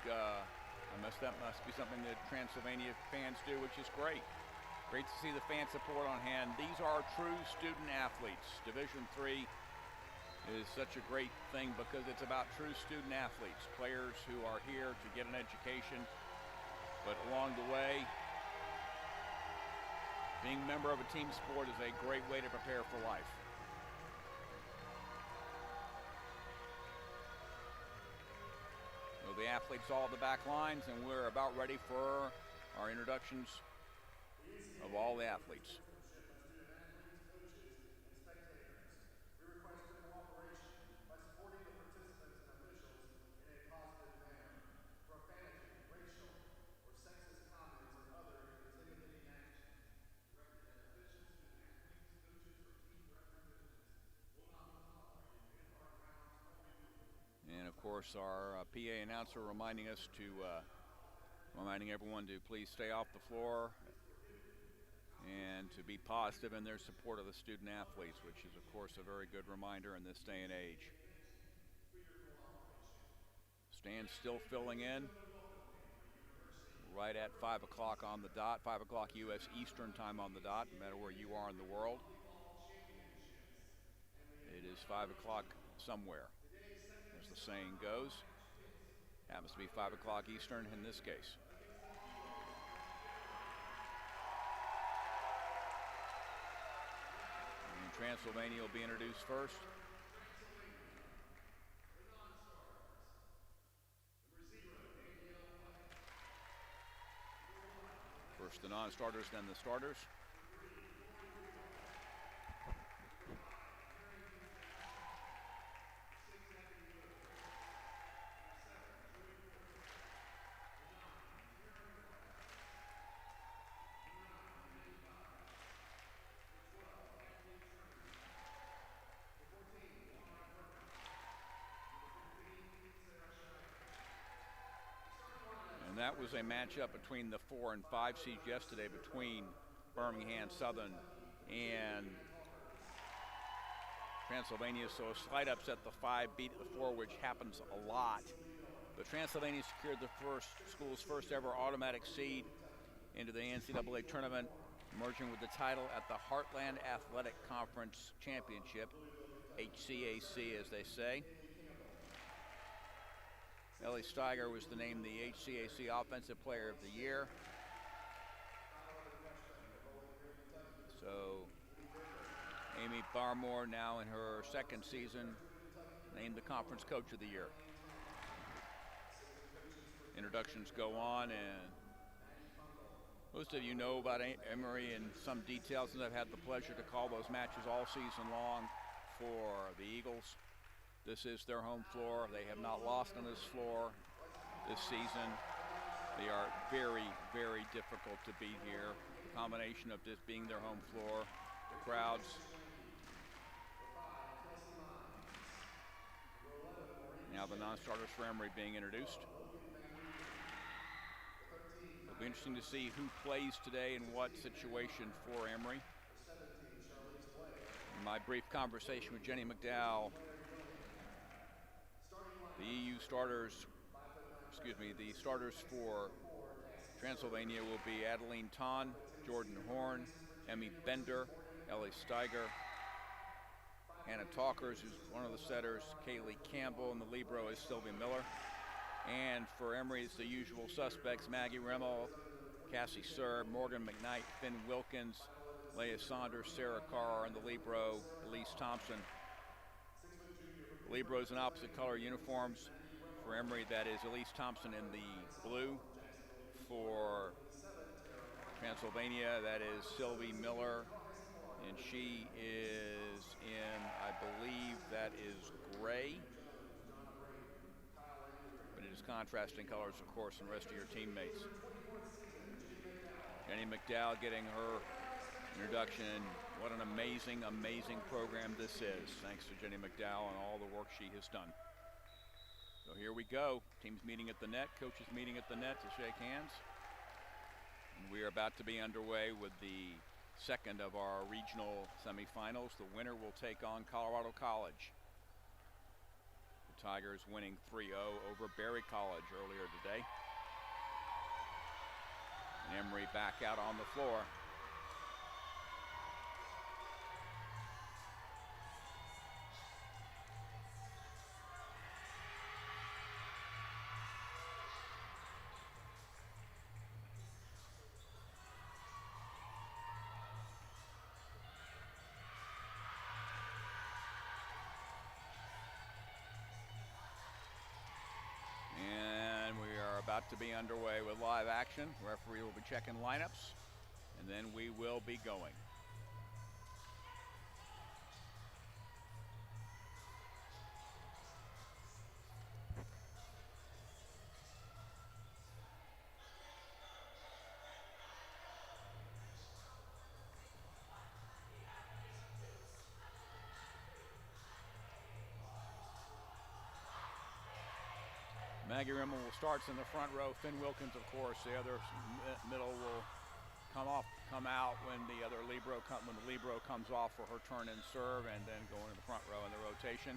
that must be something that Transylvania fans do, which is great. Great to see the fan support on hand. These are true student athletes. Division III is such a great thing because it's about true student athletes, players who are here to get an education, but along the way, being a member of a team sport is a great way to prepare for life. So the athletes all at the back lines, and we're about ready for our introductions of all the athletes. And of course, our PA announcer reminding everyone to please stay off the floor and to be positive in their support of the student athletes, which is of course a very good reminder in this day and age. Stands still filling in right at 5 o'clock on the dot, 5 o'clock U.S. Eastern time on the dot, no matter where you are in the world. It is 5 o'clock somewhere, as the saying goes. Happens to be 5 o'clock Eastern in this case. And Transylvania will be introduced first. First the non-starters, then the starters. That was a matchup between the 4 and 5 seeds yesterday between Birmingham Southern and Transylvania. So a slight upset. The 5 beat the 4, which happens a lot. But Transylvania secured the school's first ever automatic seed into the NCAA tournament, emerging with the title at the Heartland Athletic Conference Championship, HCAC as they say. Ellie Steiger was named the HCAC Offensive Player of the Year. So Amy Barmore, now in her second season, named the Conference Coach of the Year. Introductions go on, and most of you know about Emory in some detail since I've had the pleasure to call those matches all season long for the Eagles. This is their home floor. They have not lost on this floor this season. They are very, very difficult to beat here. The combination of this being their home floor, the crowds. Now the non-starters for Emory being introduced. It'll be interesting to see who plays today and what situation for Emory. In my brief conversation with Jenny McDowell, the starters for Transylvania will be Adeline Ton, Jordan Horn, Emmy Bender, Ellie Steiger, Hannah Talkers, who's one of the setters, Kaylee Campbell, and the libero is Sylvie Miller. And for Emory, it's the usual suspects, Maggie Rimmel, Cassie Serb, Morgan McKnight, Finn Wilkins, Leah Saunders, Sarah Carr, and the libero, Elise Thompson. The liberos in opposite color uniforms. For Emory, that is Elise Thompson in the blue. For Transylvania, that is Sylvie Miller, and she is in, I believe that is gray. But it is contrasting colors, of course, and the rest of your teammates. Jenny McDowell getting her introduction. What an amazing, amazing program this is. Thanks to Jenny McDowell and all the work she has done. So here we go. Teams meeting at the net, coaches meeting at the net to shake hands. And we are about to be underway with the second of our regional semifinals. The winner will take on Colorado College. The Tigers winning 3-0 over Berry College earlier today. And Emory back out on the floor. And we are about to be underway with live action. Referee will be checking lineups, and then we will be going. Maggie Rimmel will start in the front row. Finn Wilkins, of course, the other middle will come out when the other libero comes off for her turn and serve, and then go into the front row in the rotation.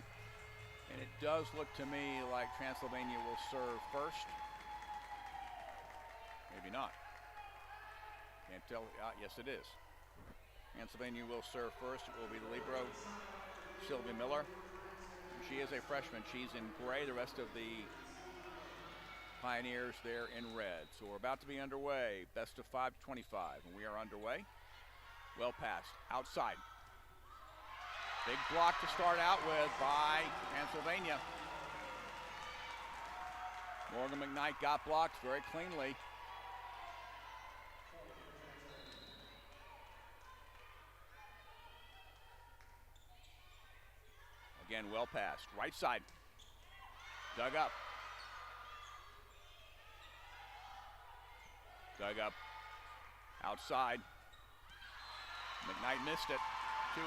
And it does look to me like Transylvania will serve first. Maybe not. Can't tell. Yes, it is. Transylvania will serve first. It will be the libero, Sylvia Miller. She is a freshman. She's in gray. The rest of the Pioneers there in red. So we're about to be underway. Best of 5 to 25, and we are underway. Well passed. Outside. Big block to start out with by Transylvania. Morgan McKnight got blocked very cleanly. Again, well passed. Right side. Dug up. Dug up. Outside. McKnight missed it. 2-0.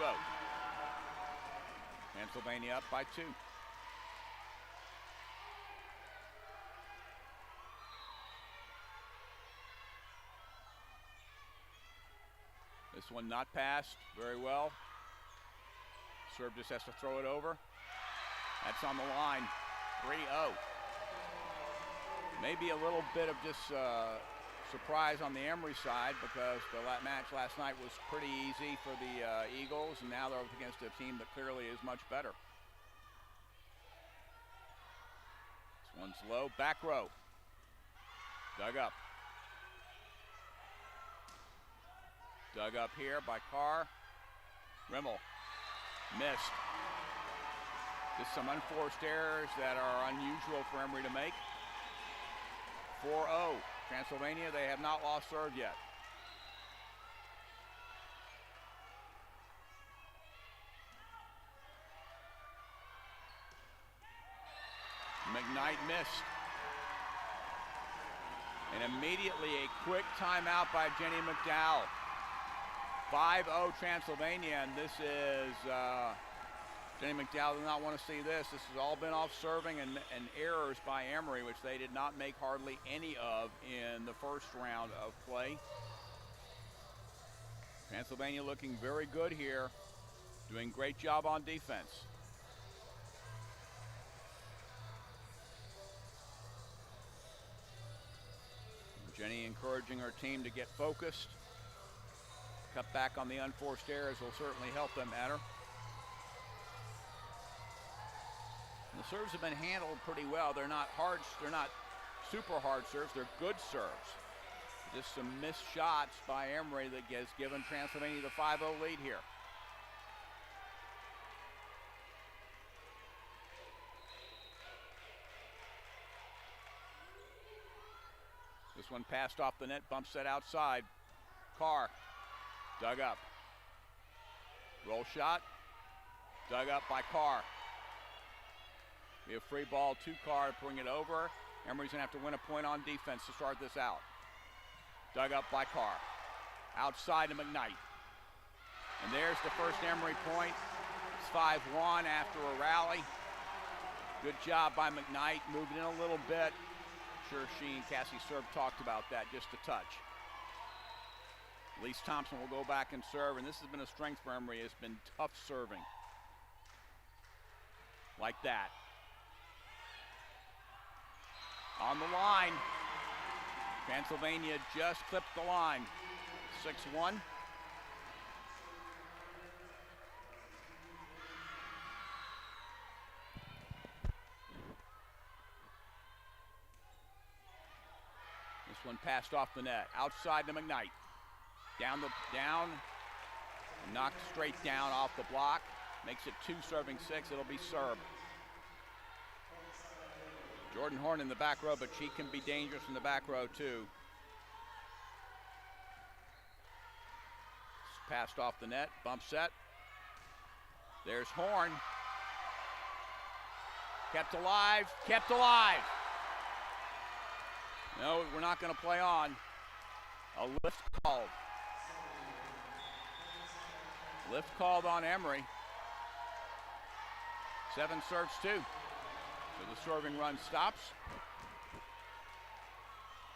Pennsylvania up by 2. This one not passed very well. Serve just has to throw it over. That's on the line. 3-0. Maybe a little bit of just surprise on the Emory side, because the match last night was pretty easy for the Eagles, and now they're up against a team that clearly is much better. This one's low. Back row. Dug up. Dug up here by Carr. Rimmel. Missed. Just some unforced errors that are unusual for Emory to make. 4-0. Transylvania, they have not lost serve yet. McKnight missed. And immediately a quick timeout by Jenny McDowell. 5-0 Transylvania, and this is Jenny McDowell does not want to see this. This has all been off serving and errors by Emory, which they did not make hardly any of in the first round of play. Pennsylvania looking very good here, doing great job on defense. Jenny encouraging her team to get focused. Cut back on the unforced errors will certainly help them matter. And the serves have been handled pretty well. They're not hard, they're not super hard serves, they're good serves. Just some missed shots by Emory that has given Transylvania the 5-0 lead here. This one passed off the net, bump set outside. Carr, dug up. Roll shot, dug up by Carr. We have free ball to Carr to bring it over. Emory's gonna have to win a point on defense to start this out. Dug up by Carr. Outside to McKnight. And there's the first Emory point. It's 5-1 after a rally. Good job by McKnight, moved in a little bit. I'm sure she and Cassie Serb talked about that just a touch. Elise Thompson will go back and serve, and this has been a strength for Emory. It's been tough serving. Like that. on the line. Transylvania just clipped the line. 6-1. This one passed off the net. Outside to McKnight. Down, and knocked straight down off the block. Makes it 2 serving 6. It'll be serve. Jordan Horn in the back row, but she can be dangerous in the back row too. Passed off the net, bump set. There's Horn. Kept alive. No, we're not going to play on. A lift called. Lift called on Emory. 7 serves 2. So the serving run stops.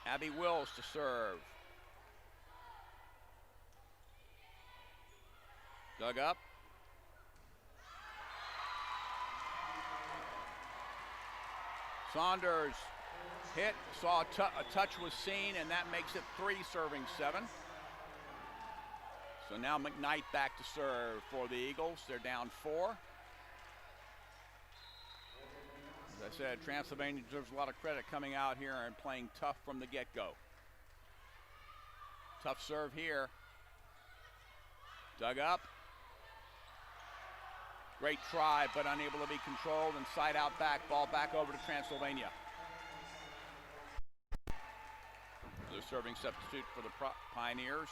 Abby Wills to serve. Dug up. Saunders hit, saw a touch was seen, and that makes it 3 serving 7. So now McKnight back to serve for the Eagles. They're down 4. As I said, Transylvania deserves a lot of credit coming out here and playing tough from the get-go. Tough serve here. Dug up. Great try, but unable to be controlled, and side out back, ball back over to Transylvania. The serving substitute for the Pioneers.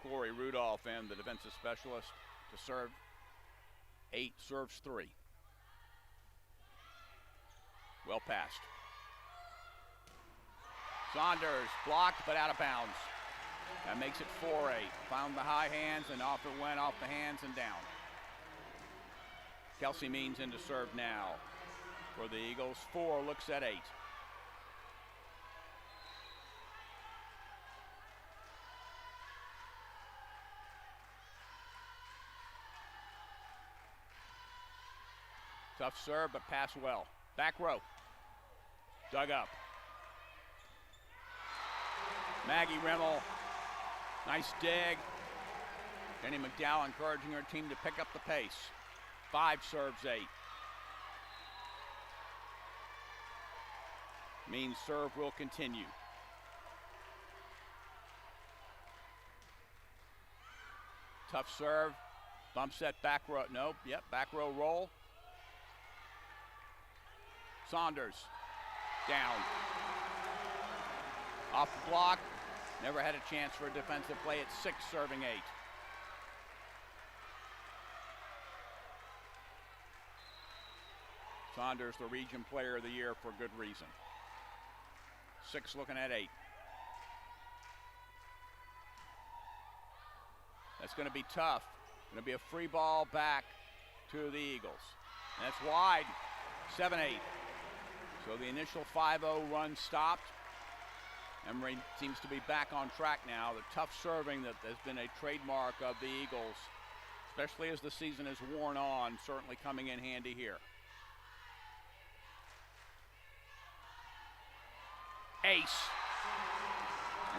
Corey Rudolph and the defensive specialist to serve. 8 serves 3. Well passed. Saunders blocked but out of bounds. That makes it 4-8. Found the high hands and off it went, off the hands and down. Kelsey Means in to serve now for the Eagles. 4 looks at 8. Tough serve, but pass well. Back row. Dug up. Maggie Rimmel. Nice dig. Jenny McDowell encouraging her team to pick up the pace. 5 serves 8. Means serve will continue. Tough serve. Bump set back row. Nope. Yep. Back row roll. Saunders. Down. Off the block. Never had a chance for a defensive play at 6 serving 8. Saunders, the region player of the year for good reason. 6 looking at 8. That's going to be tough. Going to be a free ball back to the Eagles. And that's wide. 7-8. So the initial 5-0 run stopped. Emory seems to be back on track now. The tough serving that has been a trademark of the Eagles, especially as the season has worn on, certainly coming in handy here. Ace.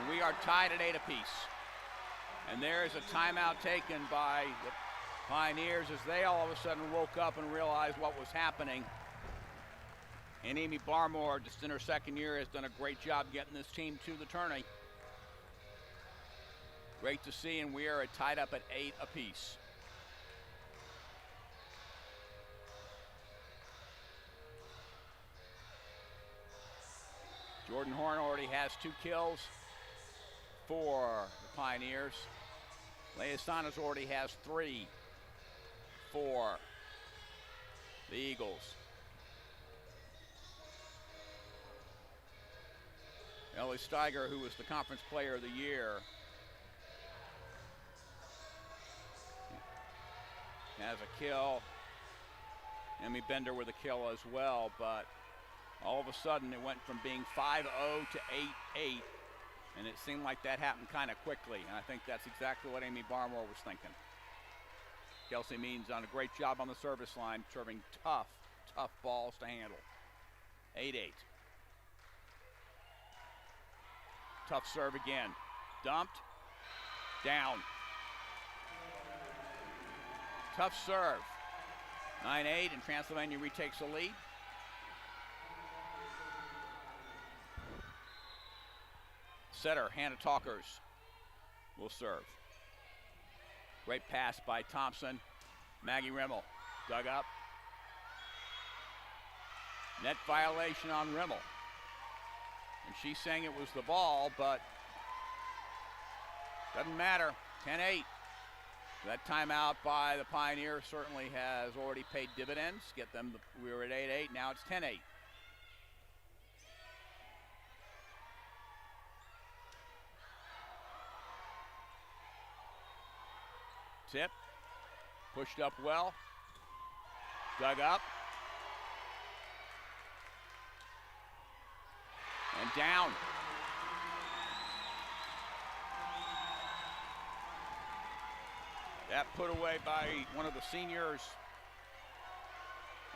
And we are tied at 8 apiece. And there is a timeout taken by the Pioneers as they all of a sudden woke up and realized what was happening. And Amy Barmore, just in her 2nd year, has done a great job getting this team to the tourney. Great to see, and we are tied up at 8 apiece. Jordan Horn already has 2 kills for the Pioneers. Leia Saunders already has 3 for the Eagles. Ellie Steiger, who was the conference player of the year, has a kill. Emmy Bender with a kill as well, but all of a sudden it went from being 5-0 to 8-8, and it seemed like that happened kind of quickly, and I think that's exactly what Amy Barmore was thinking. Kelsey Means done a great job on the service line, serving tough tough balls to handle. 8-8. Tough serve again. Dumped. Down. Tough serve. 9-8, and Transylvania retakes the lead. Setter, Hannah Talkers, will serve. Great pass by Thompson. Maggie Rimmel dug up. Net violation on Rimmel. And she's saying it was the ball, but doesn't matter. 10-8. That timeout by the Pioneers certainly has already paid dividends. We were at 8-8, now it's 10-8. Tip, pushed up well, dug up, and down. That put away by one of the seniors,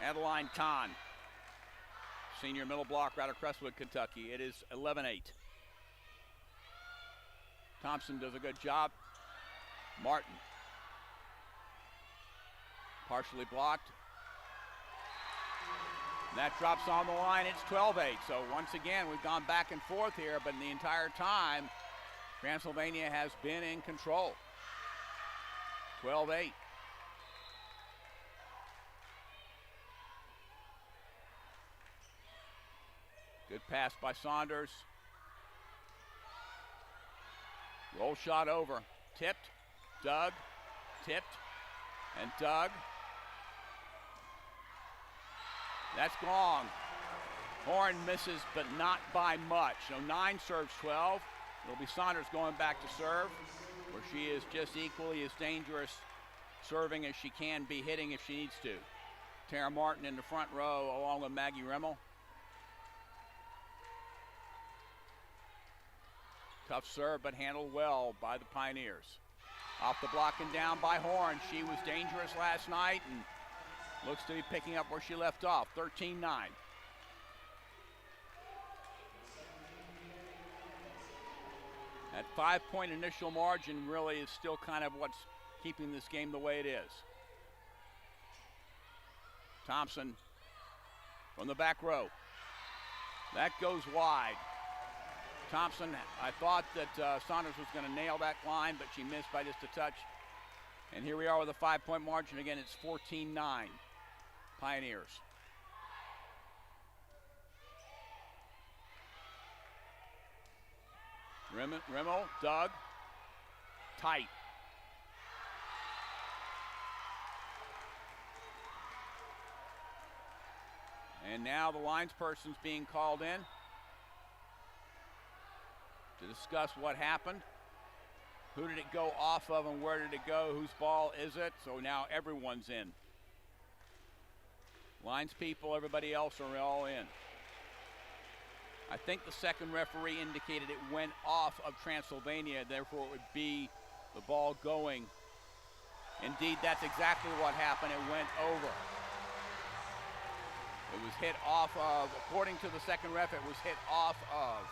Adeline Kahn, senior middle blocker out of Crestwood, Kentucky. It is 11-8. Thompson does a good job. Martin, partially blocked. That drops on the line. It's 12-8. So once again, we've gone back and forth here, but in the entire time, Transylvania has been in control. 12-8. Good pass by Saunders. Roll shot over. Tipped, dug, tipped, and dug. That's gone. Horn misses, but not by much. So 9 serves 12. It'll be Saunders going back to serve, where she is just equally as dangerous serving as she can be hitting if she needs to. Tara Martin in the front row along with Maggie Rimmel. Tough serve, but handled well by the Pioneers. Off the block and down by Horn. She was dangerous last night and looks to be picking up where she left off. 13-9. That 5-point initial margin really is still kind of what's keeping this game the way it is. Thompson from the back row. That goes wide. Thompson, I thought that Saunders was going to nail that line, but she missed by just a touch. And here we are with a 5-point margin. Again, it's 14-9. Pioneers. Rimmel, dug, tight. And now the linesperson's being called in to discuss what happened. Who did it go off of and where did it go? Whose ball is it? So now everyone's in. Lines people, everybody else are all in. I think the second referee indicated it went off of Transylvania, therefore it would be the ball going. Indeed, that's exactly what happened. It went over. It was hit off of, according to the second ref, it was hit off of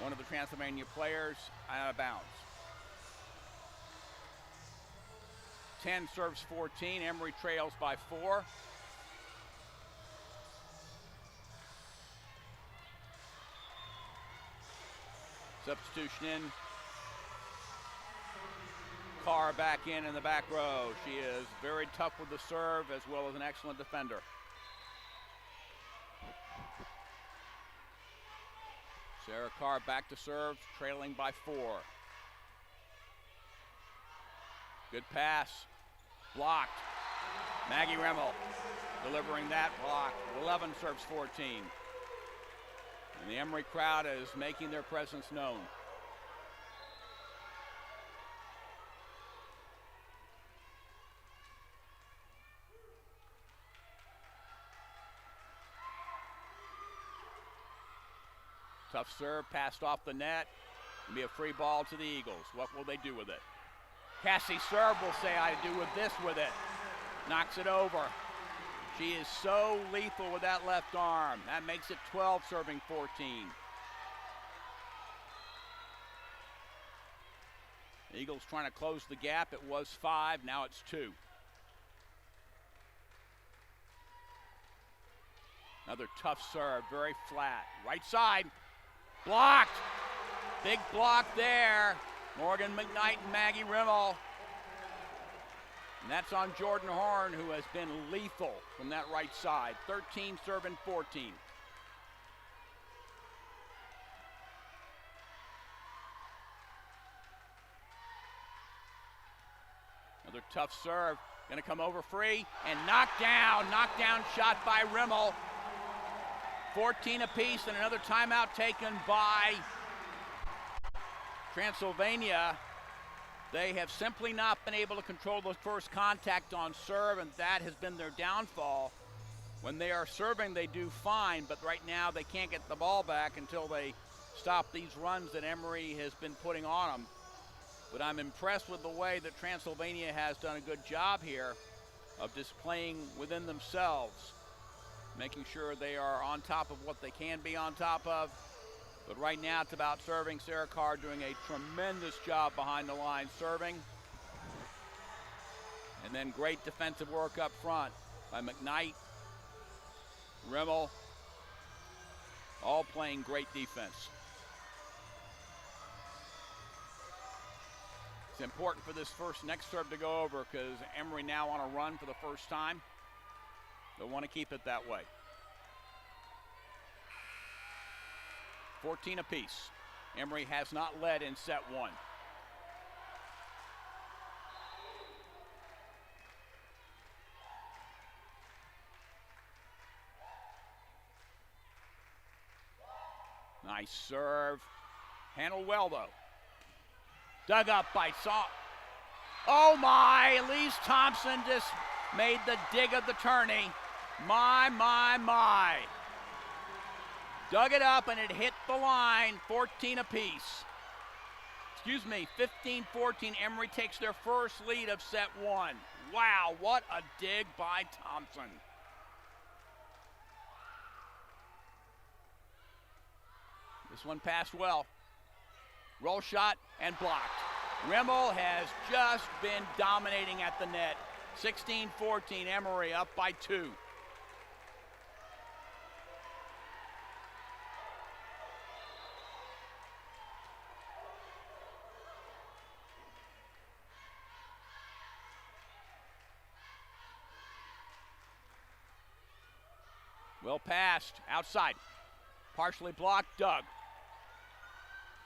one of the Transylvania players out of bounds. 10 serves 14. Emory trails by 4. Substitution in. Carr back in the back row. She is very tough with the serve as well as an excellent defender. Sarah Carr back to serve, trailing by 4. Good pass. Blocked. Maggie Rimmel delivering that block. 11 serves 14. And the Emory crowd is making their presence known. Tough serve, passed off the net. It'll be a free ball to the Eagles. What will they do with it? Cassie Serve will say, I do with this with it. Knocks it over. She is so lethal with that left arm. That makes it 12 serving 14. Eagles trying to close the gap. It was 5, now it's 2. Another tough serve, very flat. Right side, blocked. Big block there. Morgan McKnight and Maggie Rimmel. And that's on Jordan Horn, who has been lethal from that right side. 13 serving 14. Another tough serve. Going to come over free and knocked down. Knockdown shot by Rimmel. 14 apiece, and another timeout taken by Transylvania. They have simply not been able to control the first contact on serve, and that has been their downfall. When they are serving, they do fine, but right now they can't get the ball back until they stop these runs that Emory has been putting on them. But I'm impressed with the way that Transylvania has done a good job here of just playing within themselves, making sure they are on top of what they can be on top of. But right now it's about serving. Sarah Carr doing a tremendous job behind the line serving. And then great defensive work up front by McKnight, Rimmel, all playing great defense. It's important for this next serve to go over because Emory now on a run for the first time. They'll want to keep it that way. 14 apiece. Emory has not led in set 1. Nice serve. Handled well, though. Dug up by Oh, my. Elise Thompson just made the dig of the tourney. My. Dug it up, and it hit the line. 14 apiece. 15-14. Emory takes their first lead of set 1. Wow, what a dig by Thompson. This one passed well. Roll shot and blocked. Rimmel has just been dominating at the net. 16-14, Emory up by 2. Well passed, outside. Partially blocked, dug.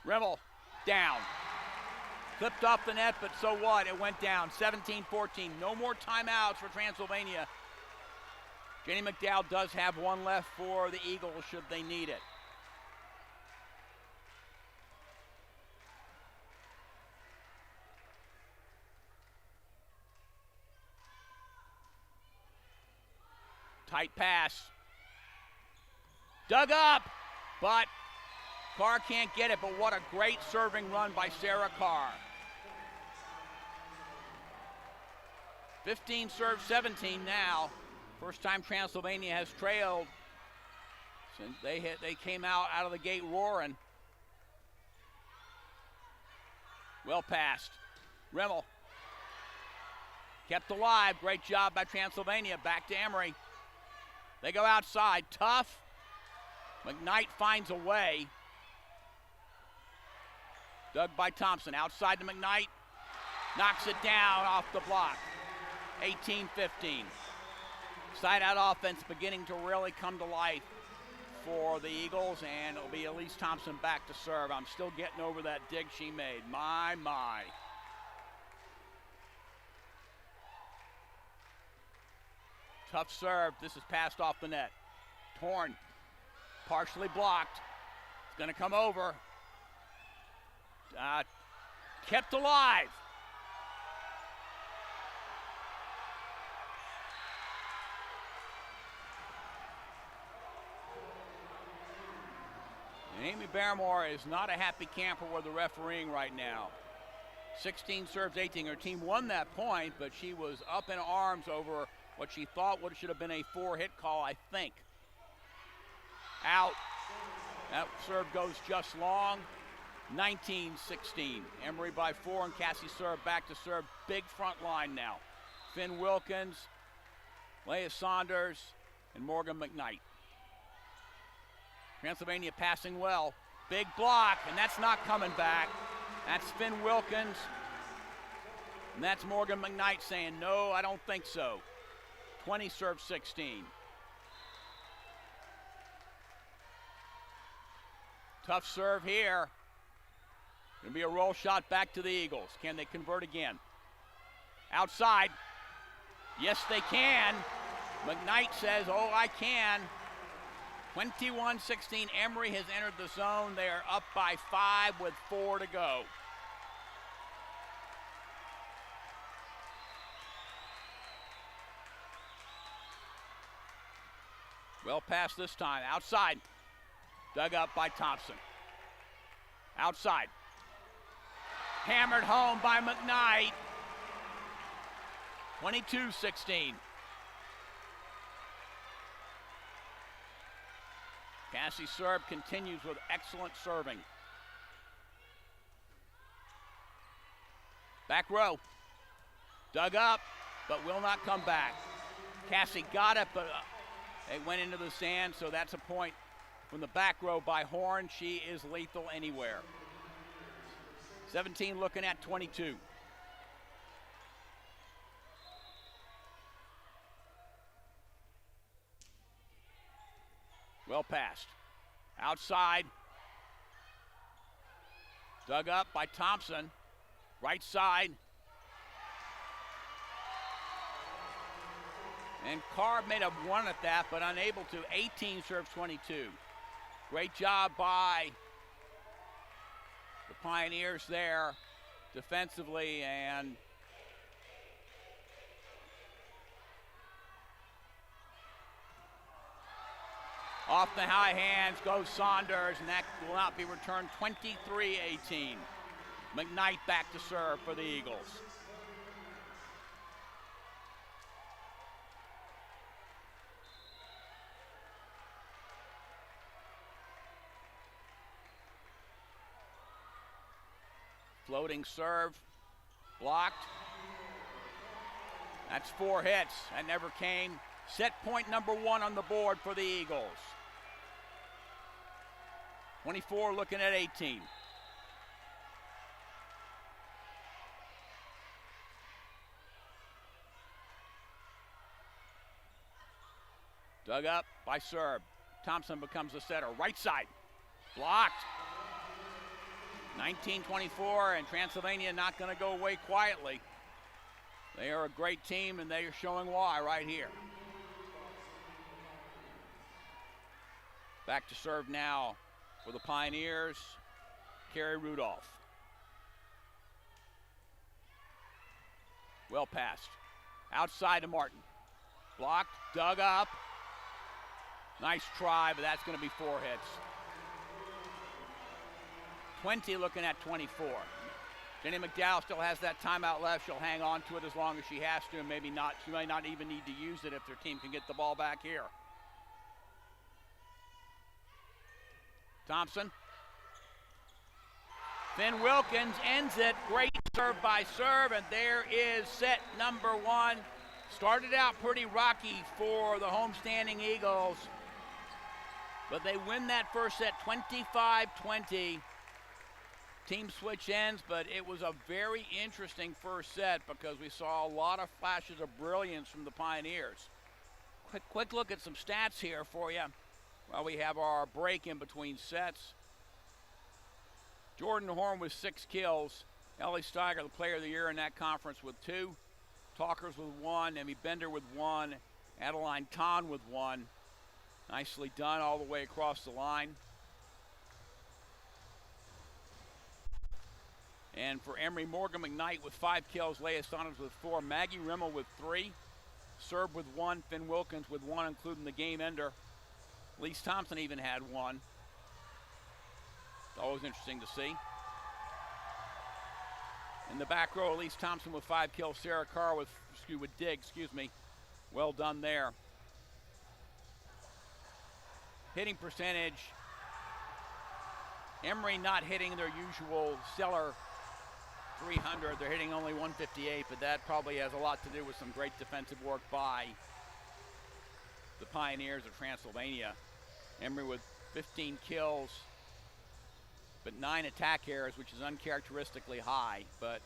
Rimmel, down. Flipped off the net, but so what? It went down, 17-14. No more timeouts for Transylvania. Jenny McDowell does have one left for the Eagles should they need it. Tight pass. Dug up, but Carr can't get it, but what a great serving run by Sarah Carr. 15 serves 17 now. First time Transylvania has trailed since they came out of the gate roaring. Well passed. Rimmel kept alive. Great job by Transylvania. Back to Emory. They go outside. Tough. McKnight finds a way. Dug by Thompson. Outside to McKnight. Knocks it down off the block. 18-15. Side-out offense beginning to really come to life for the Eagles, and it'll be Elise Thompson back to serve. I'm still getting over that dig she made. My. Tough serve. This is passed off the net. Torn. Partially blocked. It's going to come over. Kept alive. And Amy Barrymore is not a happy camper with the refereeing right now. 16 serves 18. Her team won that point, but she was up in arms over what she thought should have been a 4-hit call, I think. Out. That serve goes just long. 19-16. Emory by 4, and Cassie serve back to serve. Big front line now. Finn Wilkins, Leah Saunders, and Morgan McKnight. Transylvania passing well. Big block, and that's not coming back. That's Finn Wilkins. And that's Morgan McKnight saying, no, I don't think so. 20 serve 16. Tough serve here. Gonna be a roll shot back to the Eagles. Can they convert again? Outside. Yes, they can. McKnight says, oh, I can. 21-16. Emory has entered the zone. They are up by 5 with 4 to go. Well past this time. Outside. Dug up by Thompson. Outside. Hammered home by McKnight. 22-16. Cassie serve continues with excellent serving. Back row. Dug up, but will not come back. Cassie got it, but it went into the sand, so that's a point from the back row by Horn. She is lethal anywhere. 17 looking at 22. Well passed. Outside. Dug up by Thompson. Right side. And Carr made a run at that, but unable to. 18 serves 22. Great job by the Pioneers there defensively, and off the high hands goes Saunders, and that will not be returned. 23-18. McKnight back to serve for the Eagles. Floating serve, blocked. That's 4 hits. That never came. Set point number 1 on the board for the Eagles. 24 looking at 18. Dug up by serve. Thompson becomes the setter. Right side. Blocked. 19-24, and Transylvania not going to go away quietly. They are a great team, and they are showing why right here. Back to serve now for the Pioneers, Carrie Rudolph. Well passed. Outside to Martin. Blocked, dug up. Nice try, but that's going to be 4 hits. 20 looking at 24. Jenny McDowell still has that timeout left. She'll hang on to it as long as she has to, and maybe not. She might not even need to use it if their team can get the ball back here. Thompson. Finn Wilkins ends it. Great serve by serve, and there is set number 1. Started out pretty rocky for the homestanding Eagles, but they win that first set 25-20. Team switch ends, but it was a very interesting first set because we saw a lot of flashes of brilliance from the Pioneers. Quick look at some stats here for you while we have our break in between sets. Jordan Horn with 6 kills. Ellie Steiger, the player of the year in that conference, with 2. Talkers with 1. Emmy Bender with 1. Adeline Ton with 1. Nicely done all the way across the line. And for Emory, Morgan McKnight with 5 kills, Leah Saunders with 4, Maggie Rimmel with 3, Serb with 1, Finn Wilkins with 1, including the game ender. Elise Thompson even had 1. Always interesting to see. In the back row, Elise Thompson with 5 kills, Sarah Carr with Well done there. Hitting percentage, Emory not hitting their usual stellar 300. They're hitting only 158, but that probably has a lot to do with some great defensive work by the Pioneers of Transylvania. Emory with 15 kills, but 9 attack errors, which is uncharacteristically high. But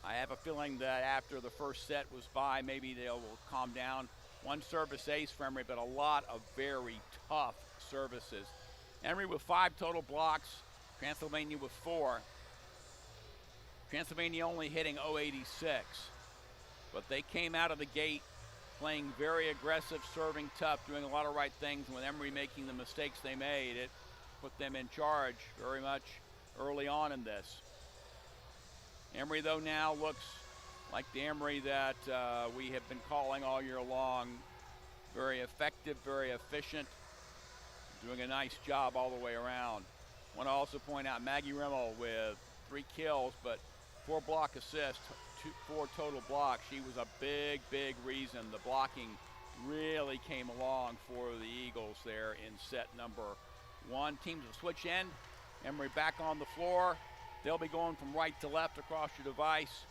I have a feeling that after the first set was by, maybe they will calm down. One service ace for Emory, but a lot of very tough services. Emory with 5 total blocks, Transylvania with 4. Transylvania only hitting .086, but they came out of the gate playing very aggressive, serving tough, doing a lot of right things, and with Emory making the mistakes they made, it put them in charge very much early on in this. Emory, though, now looks like the Emory that we have been calling all year long. Very effective, very efficient, doing a nice job all the way around. I want to also point out Maggie Rimmel with 3 kills, but 4 block assists, 4 total blocks. She was a big, big reason the blocking really came along for the Eagles there in set number 1. Teams will switch end. Emory back on the floor. They'll be going from right to left across your device.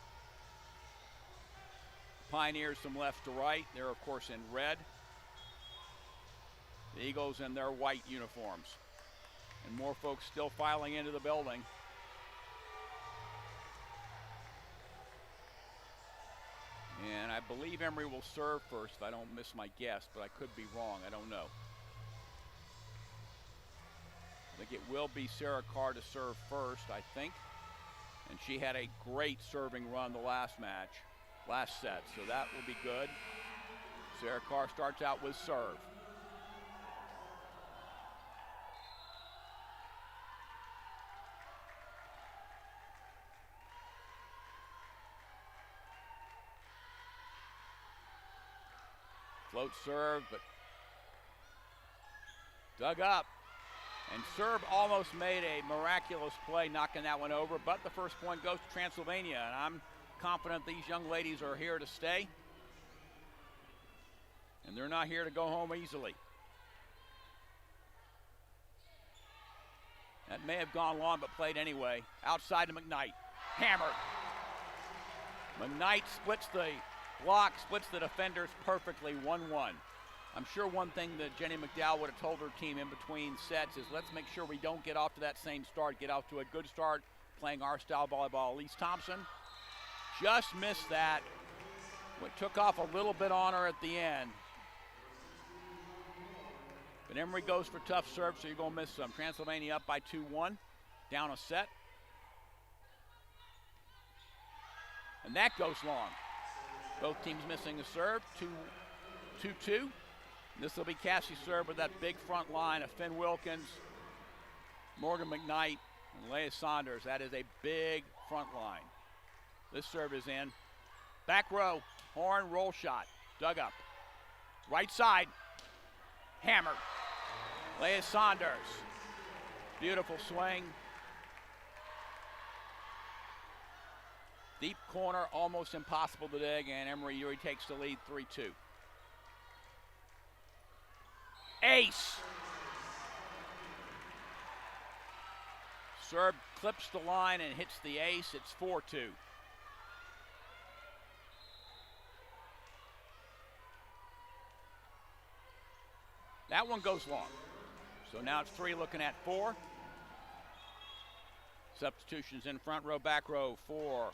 Pioneers from left to right. They're, of course, in red. The Eagles in their white uniforms. And more folks still filing into the building. And I believe Emory will serve first if I don't miss my guess, but I could be wrong. I don't know. I think it will be Sarah Carr to serve first, I think. And she had a great serving run the last set, so that will be good. Sarah Carr starts out with serve. Float serve, but dug up. And serve almost made a miraculous play, knocking that one over, but the first point goes to Transylvania, and I'm confident these young ladies are here to stay. And they're not here to go home easily. That may have gone long, but played anyway. Outside to McKnight. Hammered. McKnight splits the block, splits the defenders perfectly, 1-1. I'm sure one thing that Jenny McDowell would have told her team in between sets is let's make sure we don't get off to that same start, get off to a good start playing our style volleyball. Elise Thompson just missed that. It took off a little bit on her at the end. But Emory goes for tough serve, so you're going to miss some. Transylvania up by 2-1, down a set. And that goes long. Both teams missing a serve, 2-2. This will be Cassie's serve with that big front line of Finn Wilkins, Morgan McKnight, and Leah Saunders. That is a big front line. This serve is in. Back row, Horn, roll shot, dug up. Right side, hammered. Leah Saunders, beautiful swing. Deep corner, almost impossible to dig, and Emory Uri takes the lead 3-2. Ace. Serve clips the line and hits the ace. It's 4-2. That one goes long. So now it's 3 looking at 4. Substitutions in front row, back row for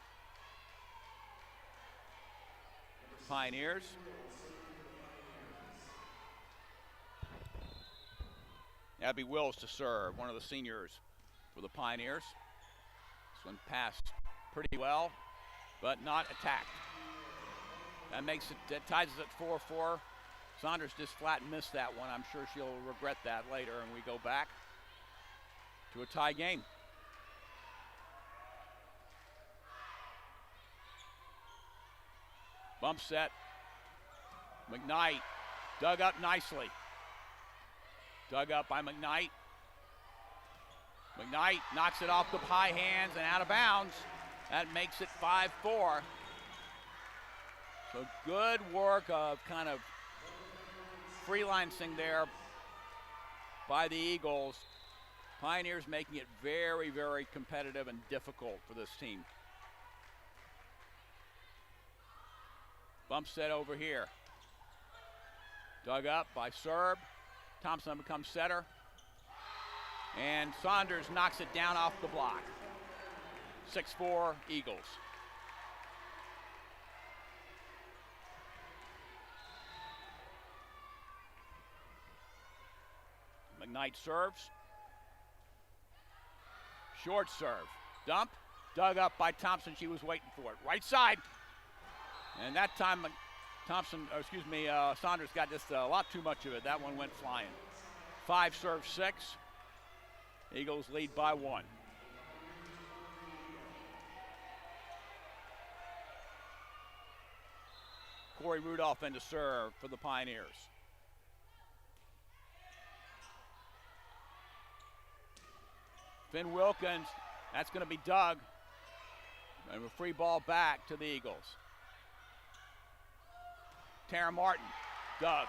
Pioneers. Abby Wills to serve, one of the seniors for the Pioneers. This one passed pretty well, but not attacked. That ties us at 4-4. Saunders just flat missed that one. I'm sure she'll regret that later, and we go back to a tie game. Bump set. McKnight dug up nicely. Dug up by McKnight. McKnight knocks it off the high hands and out of bounds. That makes it 5-4. So good work of kind of freelancing there by the Eagles. Pioneers making it very, very competitive and difficult for this team. Bump set over here. Dug up by Serb. Thompson becomes setter. And Saunders knocks it down off the block. 6-4 Eagles. McKnight serves. Short serve. Dump. Dug up by Thompson. She was waiting for it. Right side. And that time Saunders got just a lot too much of it. That one went flying. 5-6. Eagles lead by 1. Corey Rudolph in to serve for the Pioneers. Finn Wilkins, that's going to be dug. And a free ball back to the Eagles. Tara Martin, dug.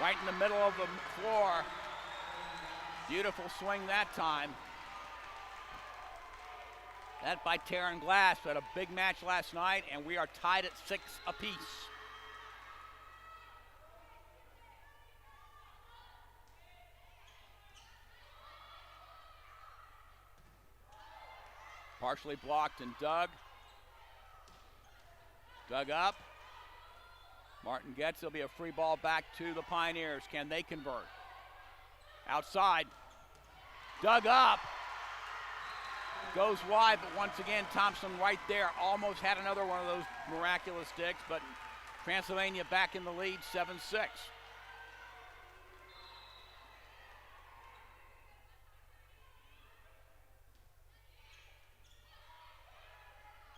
Right in the middle of the floor. Beautiful swing that time. That by Taryn Glass. We had a big match last night, and we are tied at 6 apiece. Partially blocked and dug. Dug up. Martin gets, it'll be a free ball back to the Pioneers. Can they convert? Outside. Dug up. Goes wide, but once again, Thompson right there almost had another one of those miraculous sticks, but Transylvania back in the lead, 7-6.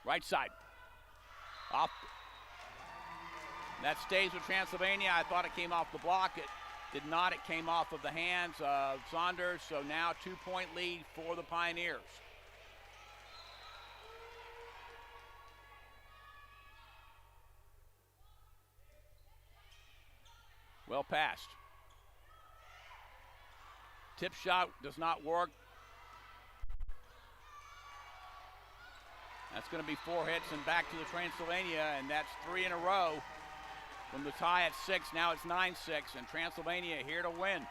Right side. Off. That stays with Transylvania. I thought it came off the block. It did not. It came off of the hands of Saunders. So now 2-point lead for the Pioneers. Well passed. Tip shot does not work. That's going to be 4 hits and back to the Transylvania, and that's 3 in a row. From the tie at 6, now it's 9-6, and Transylvania here to win.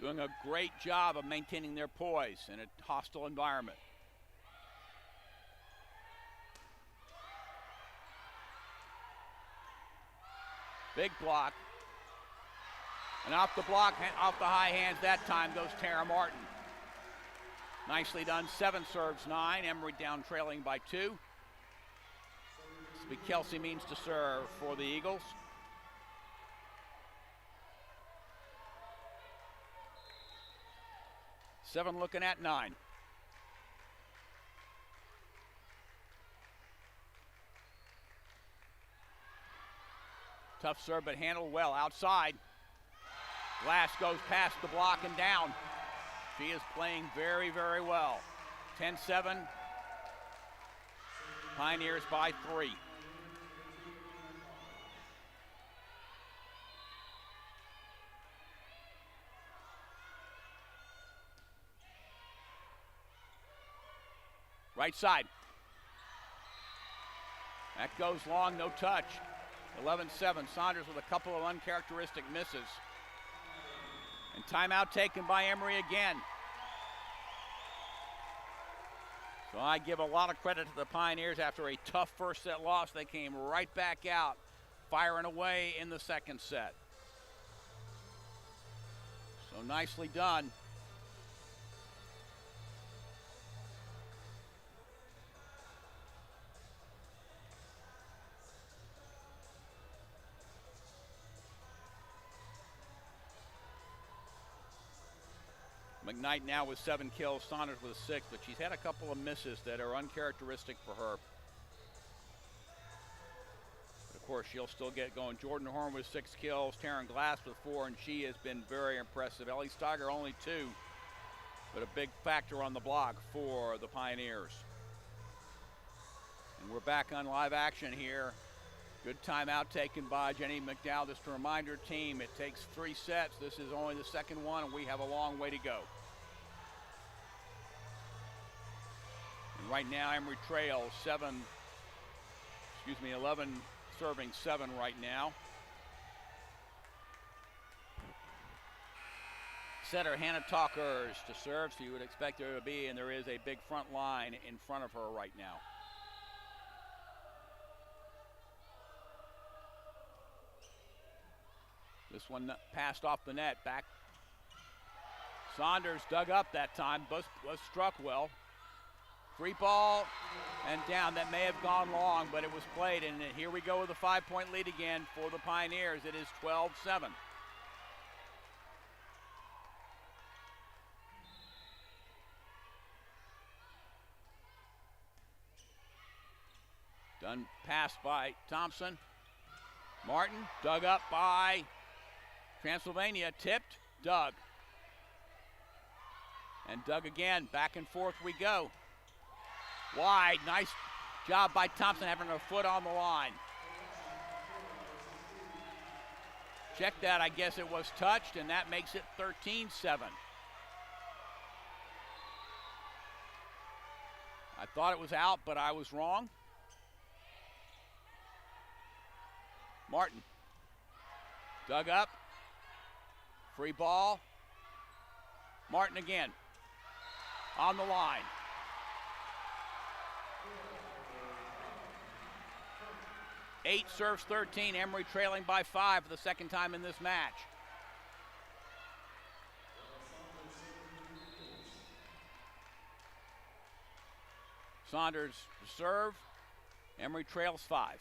Doing a great job of maintaining their poise in a hostile environment. Big block. And off the block, off the high hands that time goes Tara Martin. Nicely done, 7-9. Emory down trailing by 2. Kelsey means to serve for the Eagles. Seven looking at 9. Tough serve, but handled well outside. Glass goes past the block and down. She is playing very, very well. 10-7. Pioneers by 3. Right side. That goes long, no touch. 11-7. Saunders with a couple of uncharacteristic misses. And timeout taken by Emory again. So I give a lot of credit to the Pioneers. After a tough first set loss, they came right back out, firing away in the second set. So nicely done. McKnight now with 7 kills, Saunders with 6, but she's had a couple of misses that are uncharacteristic for her. But of course, she'll still get going. Jordan Horn with 6 kills, Taryn Glass with 4, and she has been very impressive. Ellie Steiger only 2. but a big factor on the block for the Pioneers. And we're back on live action here. Good timeout taken by Jenny McDowell. Just a reminder, team, it takes 3 sets. This is only the second one, and we have a long way to go. And right now, Emory trails 11 serving 7 right now. Setter Hannah Talkers to serve, so you would expect there to be, and there is a big front line in front of her right now. This one passed off the net, back. Saunders dug up that time, was struck well. Free ball and down. That may have gone long, but it was played, and here we go with a 5-point lead again for the Pioneers. It is 12-7. Done pass by Thompson. Martin dug up by Transylvania, tipped, dug. And dug again, back and forth we go. Wide, nice job by Thompson having her foot on the line. Check that, I guess it was touched, and that makes it 13-7. I thought it was out, but I was wrong. Martin dug up, free ball. Martin again on the line. Eight serves 13, Emory trailing by 5 for the second time in this match. Saunders serve, Emory trails 5.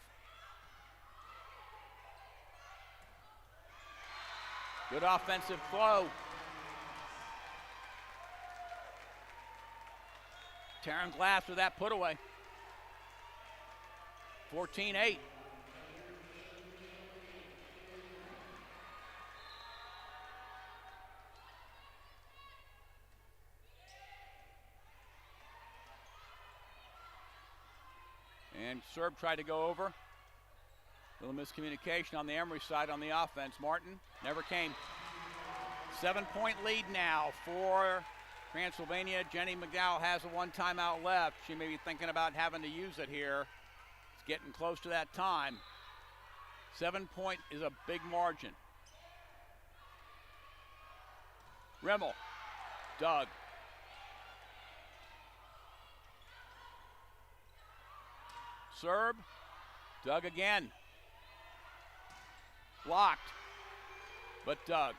Good offensive flow. Taryn Glass with that put away. 14-8. And Serb tried to go over. Little miscommunication on the Emory side on the offense. Martin never came. 7-point lead now for Transylvania. Jenny McDowell has a 1 timeout left. She may be thinking about having to use it here. It's getting close to that time. 7-point is a big margin. Rimmel, Doug. Serb, Doug again. Blocked, but Doug.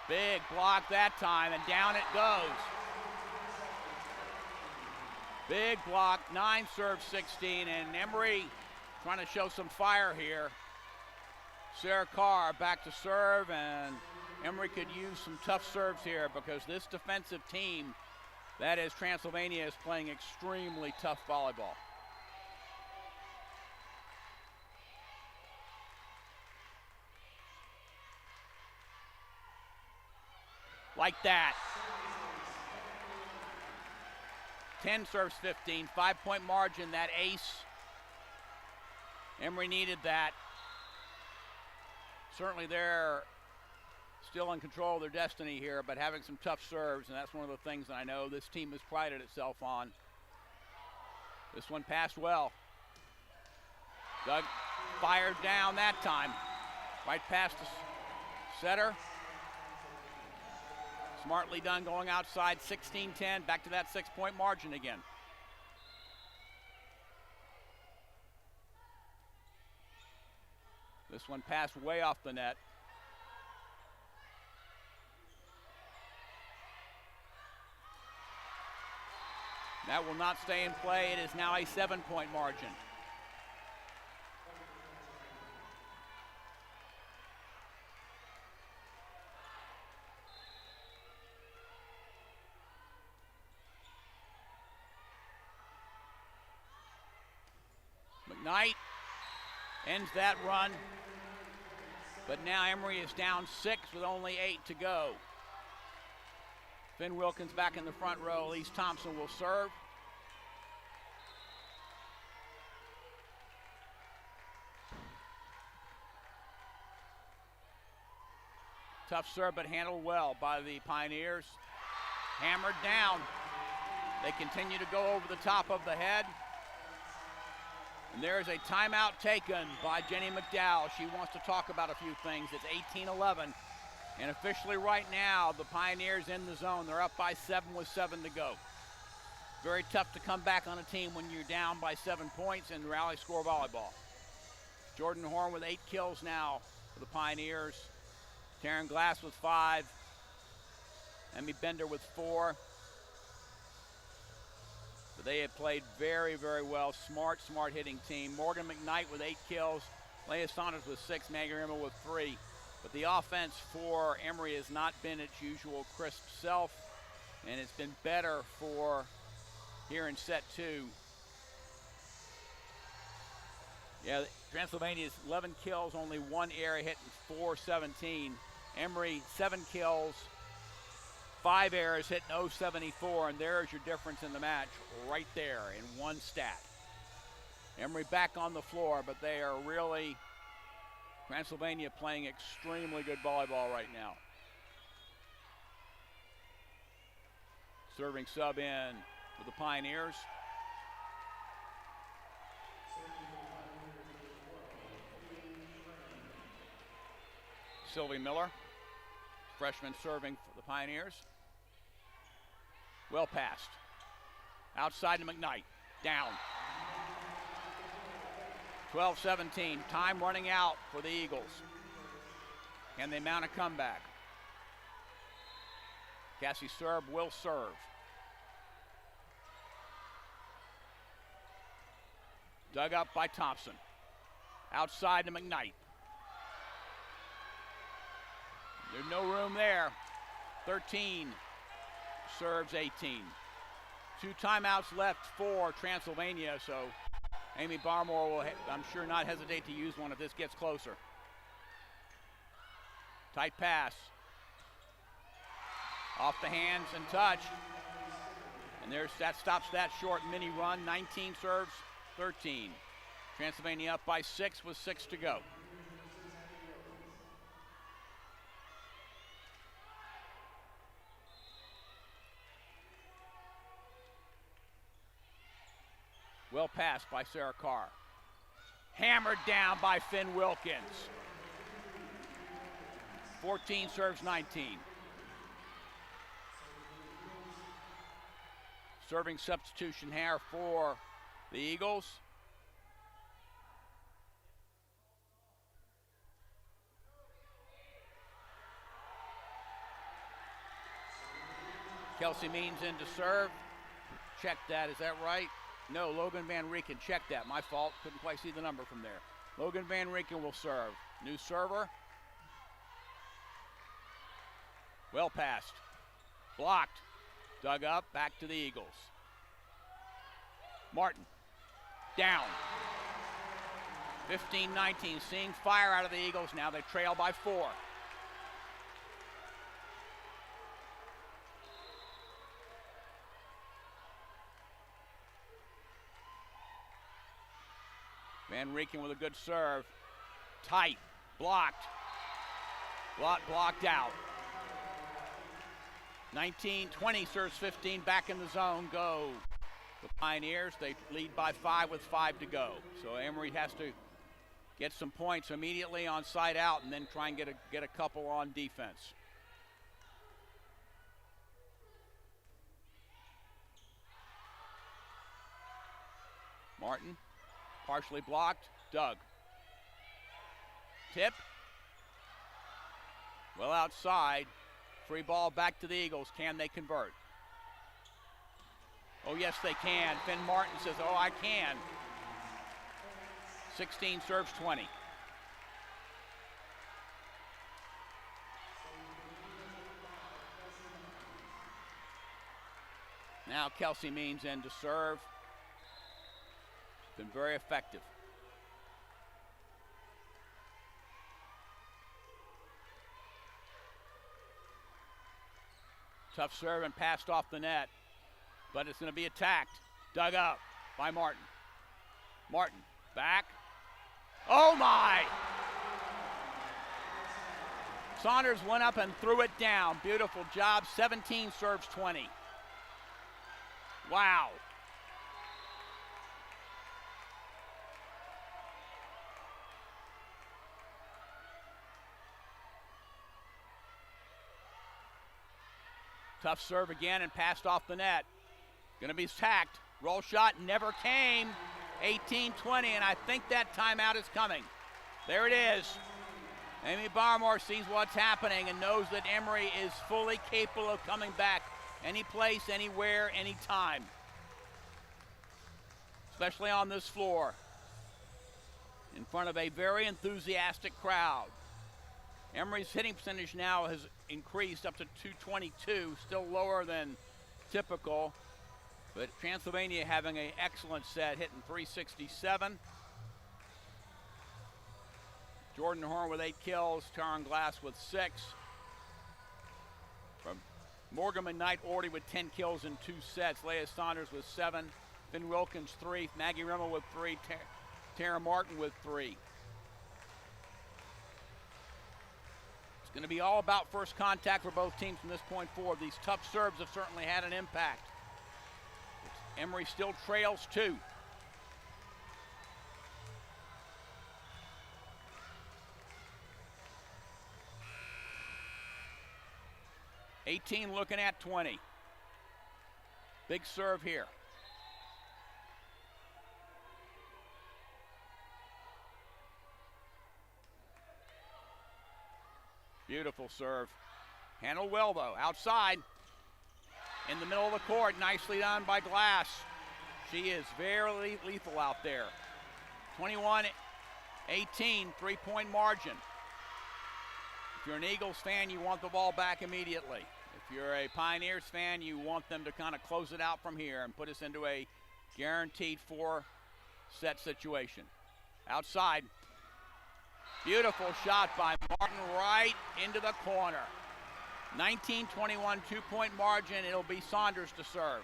Big block that time, and down it goes. Big block, 9 serve 16, and Emory trying to show some fire here. Sarah Carr back to serve, and Emory could use some tough serves here because this defensive team, that is Transylvania, is playing extremely tough volleyball. Like that. 10 serves 15, 5-point margin, that ace. Emory needed that. Certainly they're still in control of their destiny here, but having some tough serves, and that's one of the things that I know this team has prided itself on. This one passed well. Doug fired down that time. Right past the setter. Smartly done going outside, 16-10, back to that 6-point margin again. This one passed way off the net. That will not stay in play. It is now a 7-point margin. McKnight ends that run. But now Emory is down 6 with only 8 to go. Finn Wilkins back in the front row. Elise Thompson will serve. Tough serve, but handled well by the Pioneers. Hammered down. They continue to go over the top of the head. And there's a timeout taken by Jenny McDowell. She wants to talk about a few things. It's 18-11. And officially right now, the Pioneers in the zone. They're up by 7 with 7 to go. Very tough to come back on a team when you're down by 7 points in rally score volleyball. Jordan Horn with 8 kills now for the Pioneers. Taryn Glass with 5. Emmy Bender with 4. But they have played very, very well. Smart hitting team. Morgan McKnight with 8 kills. Leah Saunders with 6. Maggie Rimmel with 3. But the offense for Emory has not been its usual crisp self, and it's been better for here in set 2. Yeah, Transylvania's 11 kills, only 1 error hit, and 4-17. Emory 7 kills, 5 errors hit, no 74, and there's your difference in the match right there in one stat. Emory back on the floor, but they are really, Transylvania playing extremely good volleyball right now. Serving sub in with the Pioneers. Sylvie Miller, freshman, serving for the Pioneers. Well passed. Outside to McKnight. Down. 12-17. Time running out for the Eagles. Can they mount a comeback? Cassie Serb will serve. Dug up by Thompson. Outside to McKnight. There's no room there. 13 serves 18. 2 timeouts left for Transylvania, so Amy Barmore will, I'm sure, not hesitate to use one if this gets closer. Tight pass. Off the hands and touched. And that stops that short mini run. 19 serves, 13. Transylvania up by 6 with 6 to go. Well passed by Sarah Carr. Hammered down by Finn Wilkins. 14 serves 19. Serving substitution here for the Eagles. Kelsey Means in to serve. Check that, is that right? No, Logan Van Rieken, check that, my fault, couldn't quite see the number from there. Logan Van Rieken will serve. New server. Well passed. Blocked. Dug up, back to the Eagles. Martin. Down. 15-19, seeing fire out of the Eagles now. They trail by 4. Van Rieken with a good serve. Tight. Blocked. Blocked out. 19-20 serves 15. Back in the zone go the Pioneers. They lead by 5 with 5 to go. So Emory has to get some points immediately on side out and then try and get a couple on defense. Martin. Partially blocked. Dug. Tip. Well outside. Free ball back to the Eagles. Can they convert? Oh, yes, they can. Finn Martin says, oh, I can. 16 serves 20. Now Kelsey Means in to serve. Been very effective. Tough serve and passed off the net, but it's going to be attacked. Dug up by Martin. Martin, back. Oh my! Saunders went up and threw it down. Beautiful job. 17 serves 20. Wow. Tough serve again and passed off the net. Going to be attacked. Roll shot never came. 18-20, and I think that timeout is coming. There it is. Amy Barmore sees what's happening and knows that Emory is fully capable of coming back any place, anywhere, anytime. Especially on this floor. In front of a very enthusiastic crowd. Emory's hitting percentage now has increased up to 222, still lower than typical. But Transylvania having an excellent set, hitting 367. Jordan Horn with 8 kills, Taron Glass with 6. From Morgan McKnight already with 10 kills in 2 sets. Leah Saunders with 7. Finn Wilkins 3. Maggie Rimmel with 3. Tara Martin with 3. It's going to be all about first contact for both teams from this point forward. These tough serves have certainly had an impact. Emory still trails 2. (18) looking at 20. Big serve here. Beautiful serve. Handled well though. Outside. In the middle of the court. Nicely done by Glass. She is very lethal out there. 21-18. 3-point margin. If you're an Eagles fan, you want the ball back immediately. If you're a Pioneers fan, you want them to kind of close it out from here and put us into a guaranteed 4-set situation. Outside. Beautiful shot by Martin right into the corner. 19-21, 2-point margin. It'll be Saunders to serve.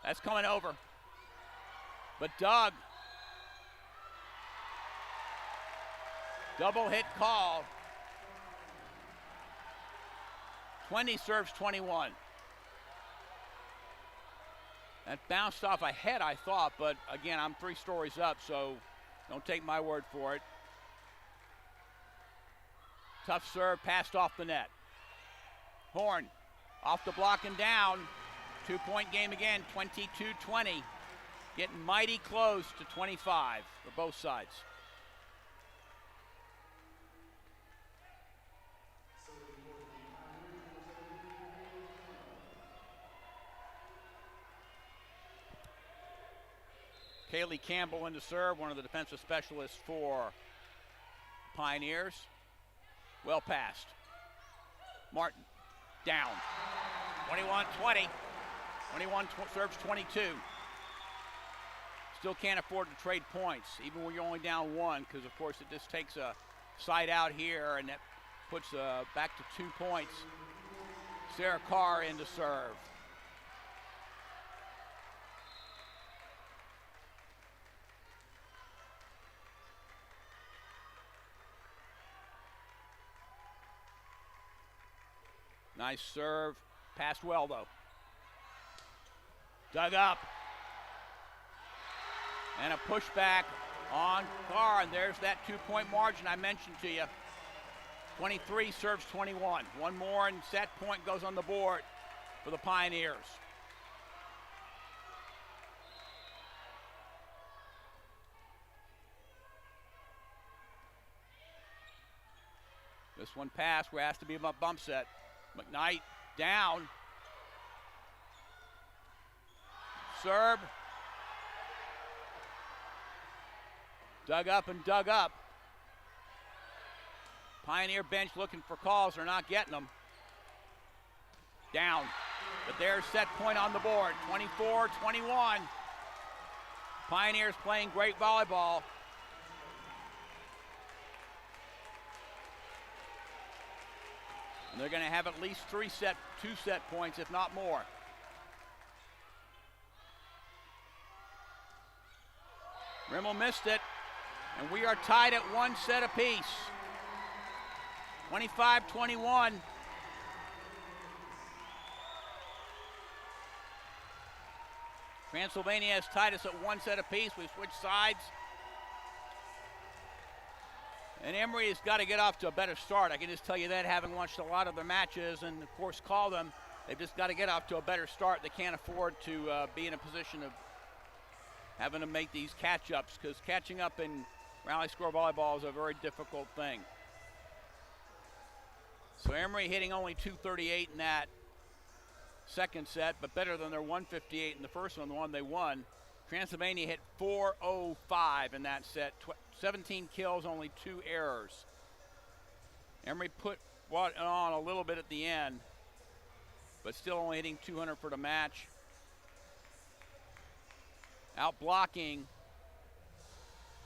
That's coming over. But Doug. Double hit call. 20 serves 21. That bounced off a head, I thought, but again, I'm 3 stories up, so don't take my word for it. Tough serve, passed off the net. Horn, off the block and down. 2-point game again, 22-20. Getting mighty close to 25 for both sides. Kaylee Campbell in to serve, one of the defensive specialists for Pioneers. Well passed. Martin, down. 21-20. 21 serves 22. Still can't afford to trade points, even when you're only down 1, because of course it just takes a side out here, and that puts back to 2 points. Sarah Carr in to serve. Nice serve, passed well though. Dug up. And a pushback on Carr, and there's that 2-point margin I mentioned to you. 23 serves 21. One more and set point goes on the board for the Pioneers. This one passed, where it has to be a bump set. McKnight down. Serve. Dug up and dug up. Pioneer bench looking for calls. They're not getting them. Down. But there's set point on the board. 24-21. Pioneers playing great volleyball. And they're going to have at least two set points, if not more. Rimmel missed it, and we are tied at 1 set apiece. 25-21. Transylvania has tied us at 1 set apiece. We've switched sides. And Emory has got to get off to a better start. I can just tell you that, having watched a lot of their matches and, of course, call them. They've just got to get off to a better start. They can't afford to be in a position of having to make these catch-ups, because catching up in rally score volleyball is a very difficult thing. So Emory hitting only 238 in that second set, but better than their 158 in the first one, the one they won. Transylvania hit 405 in that set, 17 kills, only 2 errors. Emory put on a little bit at the end, but still only hitting 200 for the match. Out blocking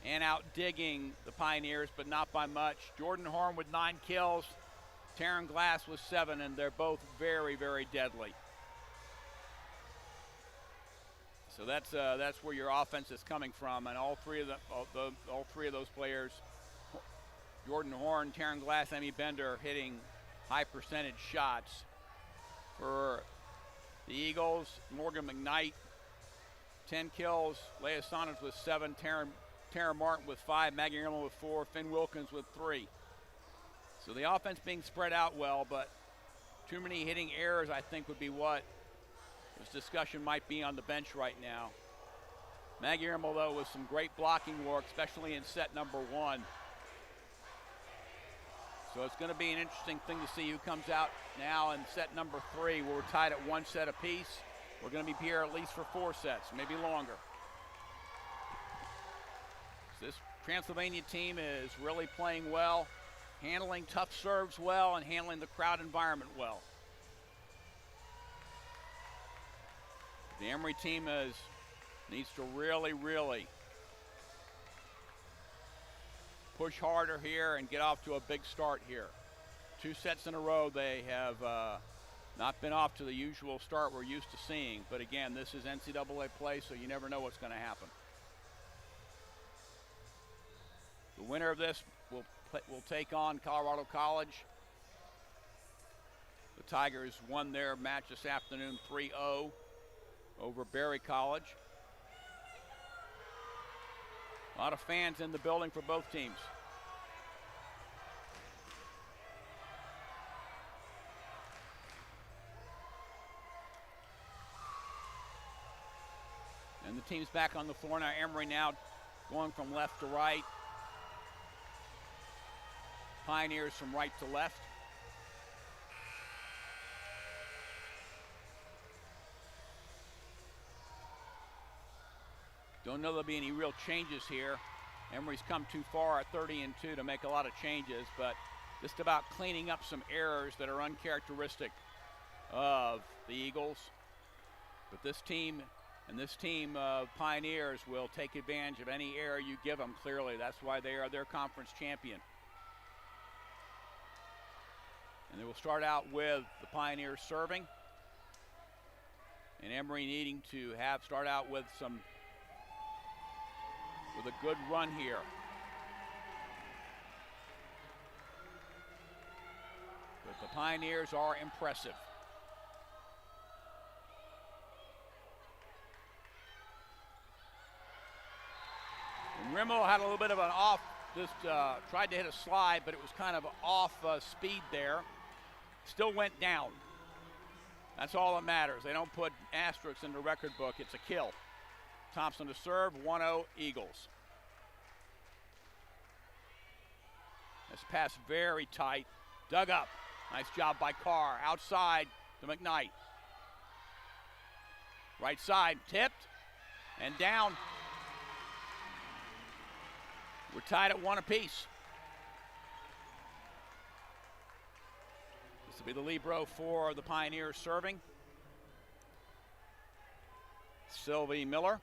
and out digging the Pioneers, but not by much. Jordan Horn with 9 kills, Taryn Glass with 7, and they're both very, very deadly. So that's where your offense is coming from, and all three of those players, Jordan Horn, Taryn Glass, Emmy Bender, hitting high percentage shots. For the Eagles, Morgan McKnight, 10 kills, Leah Saunders with 7, Tara Martin with 5, Maggie Rimmel with 4, Finn Wilkins with 3. So the offense being spread out well, but too many hitting errors, I think, would be what this discussion might be on the bench right now. Maggie Rimmel, though, with some great blocking work, especially in set number 1. So it's going to be an interesting thing to see who comes out now in set number 3, where we're tied at 1 set apiece. We're going to be here at least for 4 sets, maybe longer. So this Transylvania team is really playing well, handling tough serves well, and handling the crowd environment well. The Emory team needs to really, really push harder here and get off to a big start here. 2 sets in a row, they have not been off to the usual start we're used to seeing. But again, this is NCAA play, so you never know what's going to happen. The winner of this will take on Colorado College. The Tigers won their match this afternoon 3-0 over Berry College. A lot of fans in the building for both teams. And the team's back on the floor now. Emory now going from left to right. Pioneers from right to left. Don't know there'll be any real changes here. Emory's come too far at 30-2 to make a lot of changes, but just about cleaning up some errors that are uncharacteristic of the Eagles. But this team of Pioneers will take advantage of any error you give them, clearly. That's why they are their conference champion. And they will start out with the Pioneers serving. And Emory needing to start out with a good run here. But the Pioneers are impressive. And Rimmel had a little bit of an off, tried to hit a slide, but it was kind of off speed there. Still went down. That's all that matters. They don't put asterisks in the record book. It's a kill. Thompson to serve, 1-0 Eagles. This pass very tight, dug up. Nice job by Carr. Outside to McKnight. Right side, tipped and down. We're tied at 1 apiece. This will be the libero for the Pioneers serving. Sylvie Miller.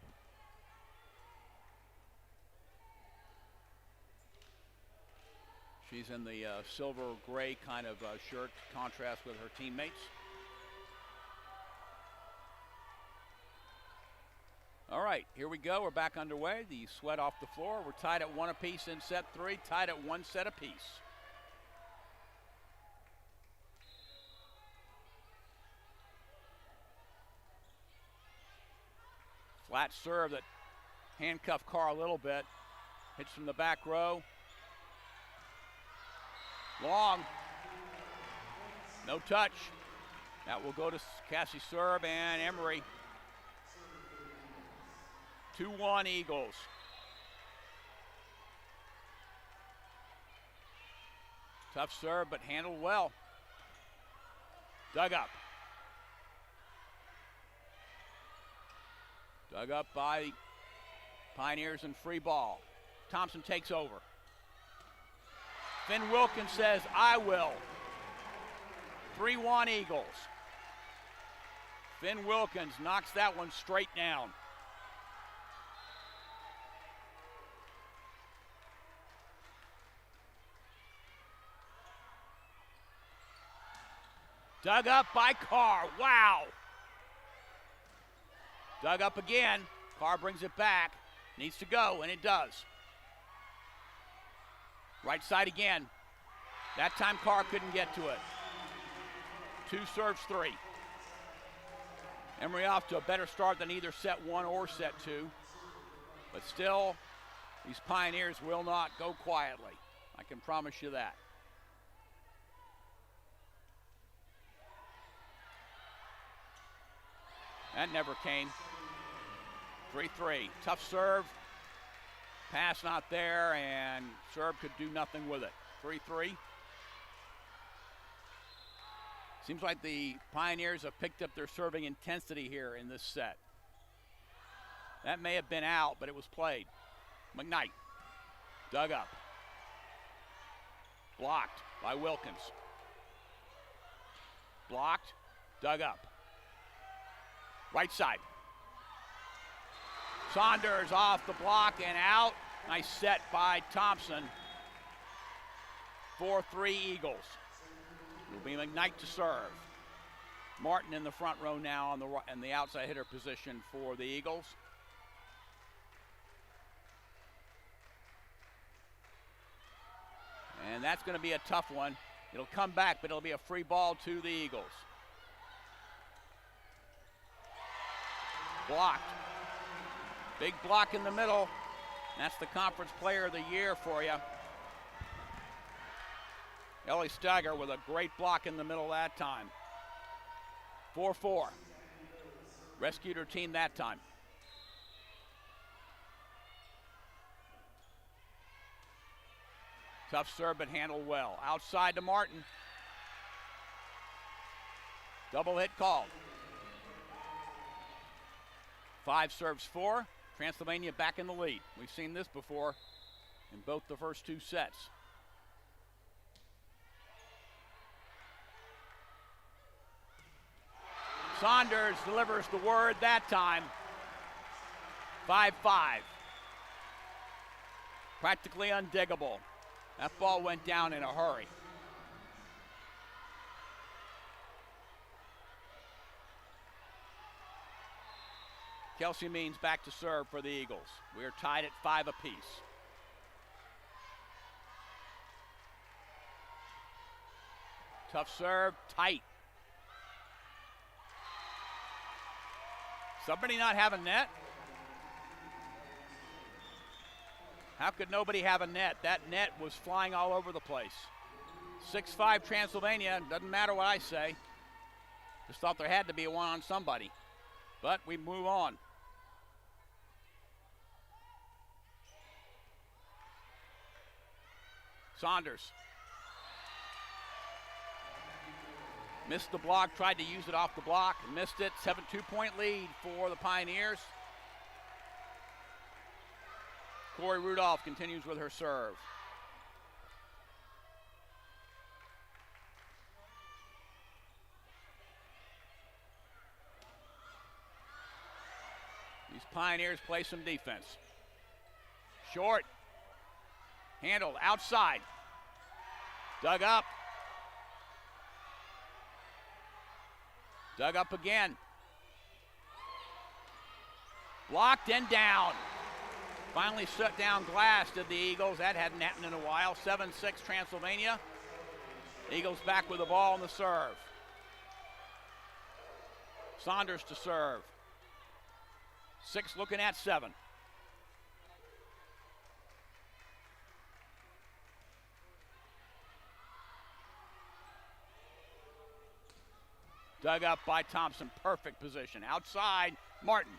She's in the silver gray kind of shirt, contrast with her teammates. All right, here we go. We're back underway. The sweat off the floor. We're tied at 1 apiece in set 3, tied at 1 set apiece. Flat serve that handcuffed Carr a little bit. Hits from the back row. Long. No touch. That will go to Cassie Serb and Emory. 2-1 Eagles. Tough serve, but handled well. Dug up. Dug up by Pioneers and free ball. Thompson takes over. Finn Wilkins says, I will. 3-1 Eagles. Finn Wilkins knocks that one straight down. Dug up by Carr. Wow. Dug up again. Carr brings it back. Needs to go, and it does. Right side again. That time Carr couldn't get to it. 2 serves 3. Emory off to a better start than either set 1 or set 2. But still, these Pioneers will not go quietly. I can promise you that. That never came. 3-3. Tough serve. Pass not there, and Serb could do nothing with it. 3-3. Seems like the Pioneers have picked up their serving intensity here in this set. That may have been out, but it was played. McKnight. Dug up. Blocked by Wilkins. Blocked. Dug up. Right side. Saunders off the block and out. Nice set by Thompson. 4-3 Eagles. It will be McKnight to serve. Martin in the front row now on the outside hitter position for the Eagles. And that's going to be a tough one. It'll come back, but it'll be a free ball to the Eagles. Blocked. Big block in the middle. That's the conference player of the year for you. Ellie Steiger with a great block in the middle that time. 4-4. Rescued her team that time. Tough serve, but handled well. Outside to Martin. Double hit called. 5 serves 4. Transylvania back in the lead. We've seen this before in both the first 2 sets. Saunders delivers the word that time. 5-5. Practically undiggable. That ball went down in a hurry. Kelsey Means back to serve for the Eagles. We are tied at 5 apiece. Tough serve, tight. Somebody not have a net? How could nobody have a net? That net was flying all over the place. 6-5 Transylvania, doesn't matter what I say. Just thought there had to be a one on somebody. But we move on. Saunders. Missed the block, tried to use it off the block, missed it. 7-2-point lead for the Pioneers. Corey Rudolph continues with her serve. These Pioneers play some defense. Short. Handled outside. Dug up. Dug up again. Blocked and down. Finally shut down glass, did the Eagles. That hadn't happened in a while. 7-6 Transylvania. Eagles back with the ball on the serve. Saunders to serve. 6 looking at 7. Dug up by Thompson, perfect position. Outside, Martin.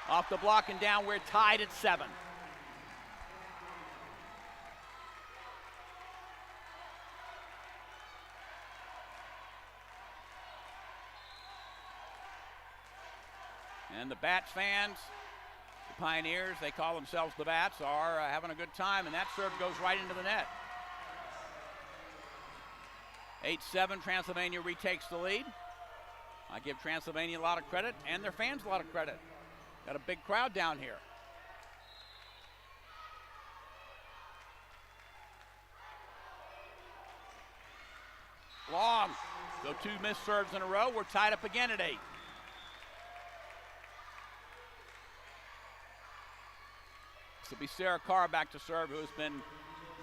Off the block and down, we're tied at 7. And the Bats fans, the Pioneers, they call themselves the Bats, are having a good time, and that serve goes right into the net. 8-7, Transylvania retakes the lead. I give Transylvania a lot of credit, and their fans a lot of credit. Got a big crowd down here. Long. So 2 missed serves in a row. We're tied up again at 8. This will be Sarah Carr back to serve, who has been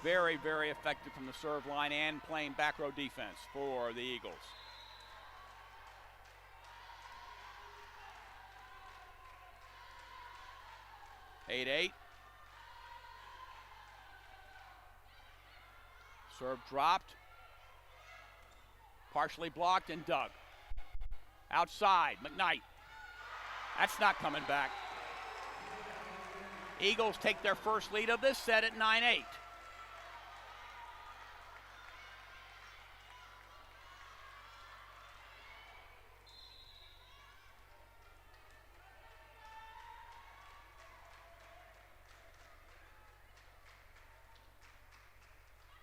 very, very effective from the serve line and playing back row defense for the Eagles. 8-8. Serve dropped. Partially blocked and dug. Outside, McKnight. That's not coming back. Eagles take their first lead of this set at 9-8.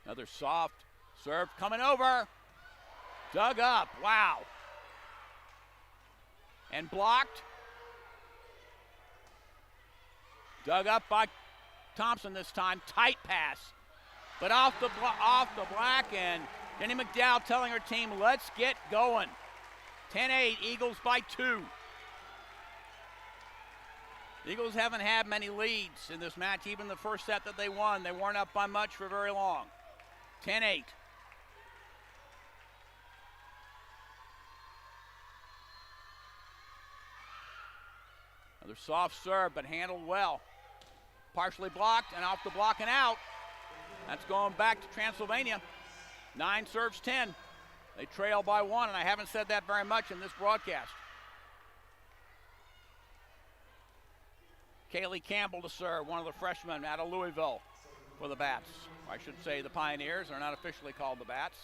Another soft serve coming over. Dug up, wow. And blocked. Dug up by Thompson this time, tight pass. But off the black, and Jenny McDowell telling her team, let's get going. 10-8, Eagles by 2. The Eagles haven't had many leads in this match. Even the first set that they won, they weren't up by much for very long. 10-8. Another soft serve, but handled well. Partially blocked and off the block and out. That's going back to Transylvania. 9 serves 10. They trail by 1, and I haven't said that very much in this broadcast. Kaylee Campbell to serve, one of the freshmen out of Louisville for the Bats. I should say the Pioneers. They're not officially called the Bats.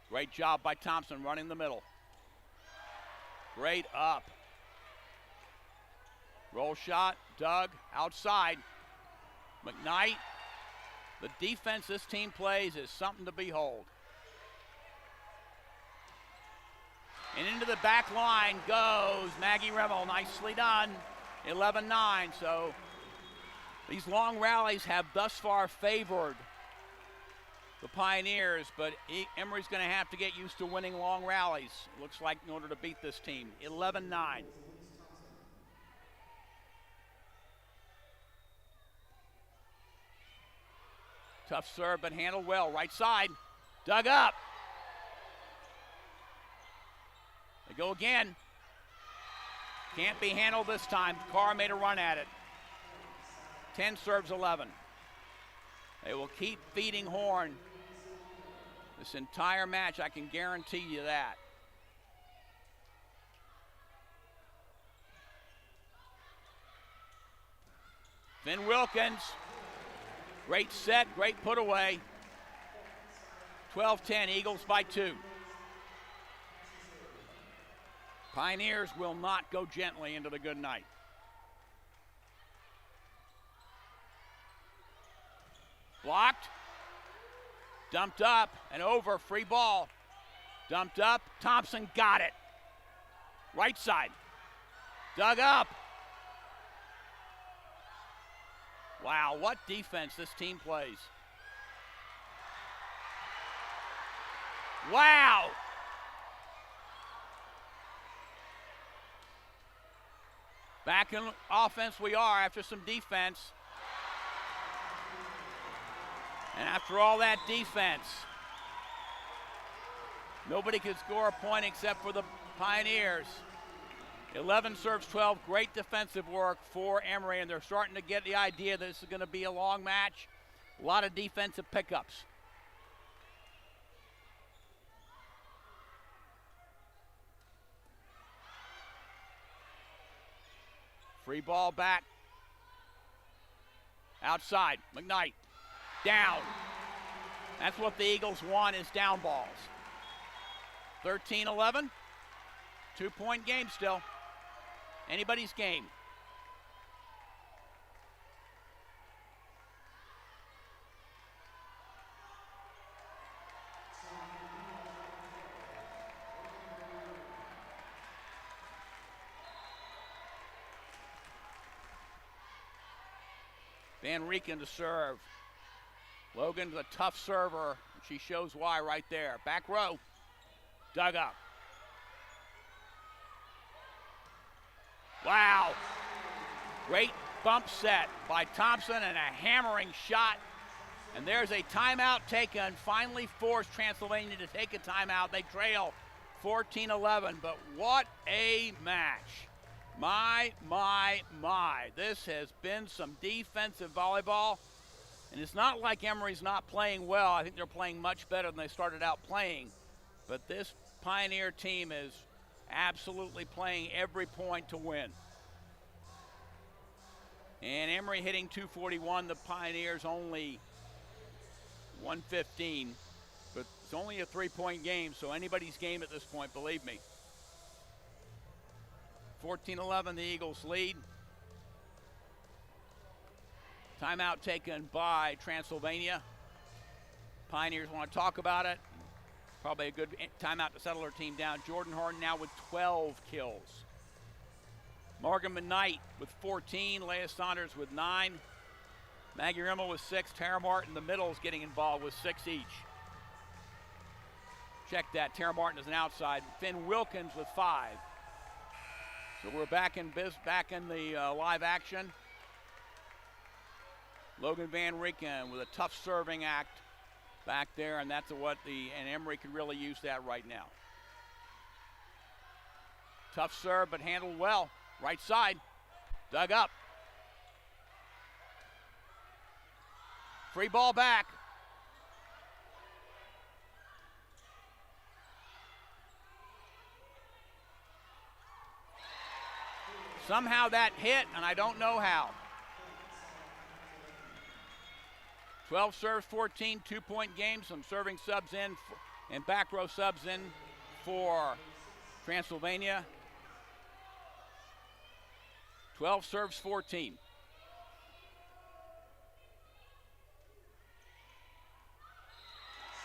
Great job by Thompson running the middle. Great up. Roll shot, dug, outside. McKnight. The defense this team plays is something to behold. And into the back line goes Maggie Remmel. Nicely done. 11-9. So these long rallies have thus far favored the Pioneers, but Emory's going to have to get used to winning long rallies, it looks like, in order to beat this team. 11-9. Tough serve, but handled well. Right side. Dug up. They go again. Can't be handled this time. Carr made a run at it. 10 serves 11. They will keep feeding Horn this entire match, I can guarantee you that. Finn Wilkins. Great set, great put away. 12-10, Eagles by 2. Pioneers will not go gently into the good night. Blocked. Dumped up and over, free ball. Dumped up, Thompson got it. Right side. Dug up. Wow, what defense this team plays. Wow! Back in offense we are after some defense. And after all that defense, nobody could score a point except for the Pioneers. 11 serves 12, great defensive work for Emory, and they're starting to get the idea that this is going to be a long match. A lot of defensive pickups. Free ball back. Outside, McKnight. Down. That's what the Eagles want, is down balls. 13-11. 2-point game still. Anybody's game. Van Rieken to serve. Logan's a tough server. She shows why right there. Back row. Dug up. Wow. Great bump set by Thompson and a hammering shot. And there's a timeout taken. Finally forced Transylvania to take a timeout. They trail 14-11, but what a match. My. This has been some defensive volleyball. And it's not like Emory's not playing well. I think they're playing much better than they started out playing. But this Pioneer team is absolutely playing every point to win. And Emory hitting 241, the Pioneers only 115. But it's only a 3-point game, so anybody's game at this point, believe me. 14-11, the Eagles lead. Timeout taken by Transylvania. Pioneers want to talk about it. Probably a good timeout to settle their team down. Jordan Horn now with 12 kills. Morgan McKnight with 14. Leah Saunders with 9. Maggie Rimmel with 6. Tara Martin, the middle, is getting involved with 6 each. Check that. Tara Martin is an outside. Finn Wilkins with 5. So we're back in the live action. Logan Van Rieken with a tough serving act back there, and that's what and Emory could really use that right now. Tough serve, but handled well. Right side, dug up. Free ball back. Somehow that hit, and I don't know how. 12 serves, 14, 2-point game. Some serving subs in and back row subs in for Transylvania. 12 serves, 14.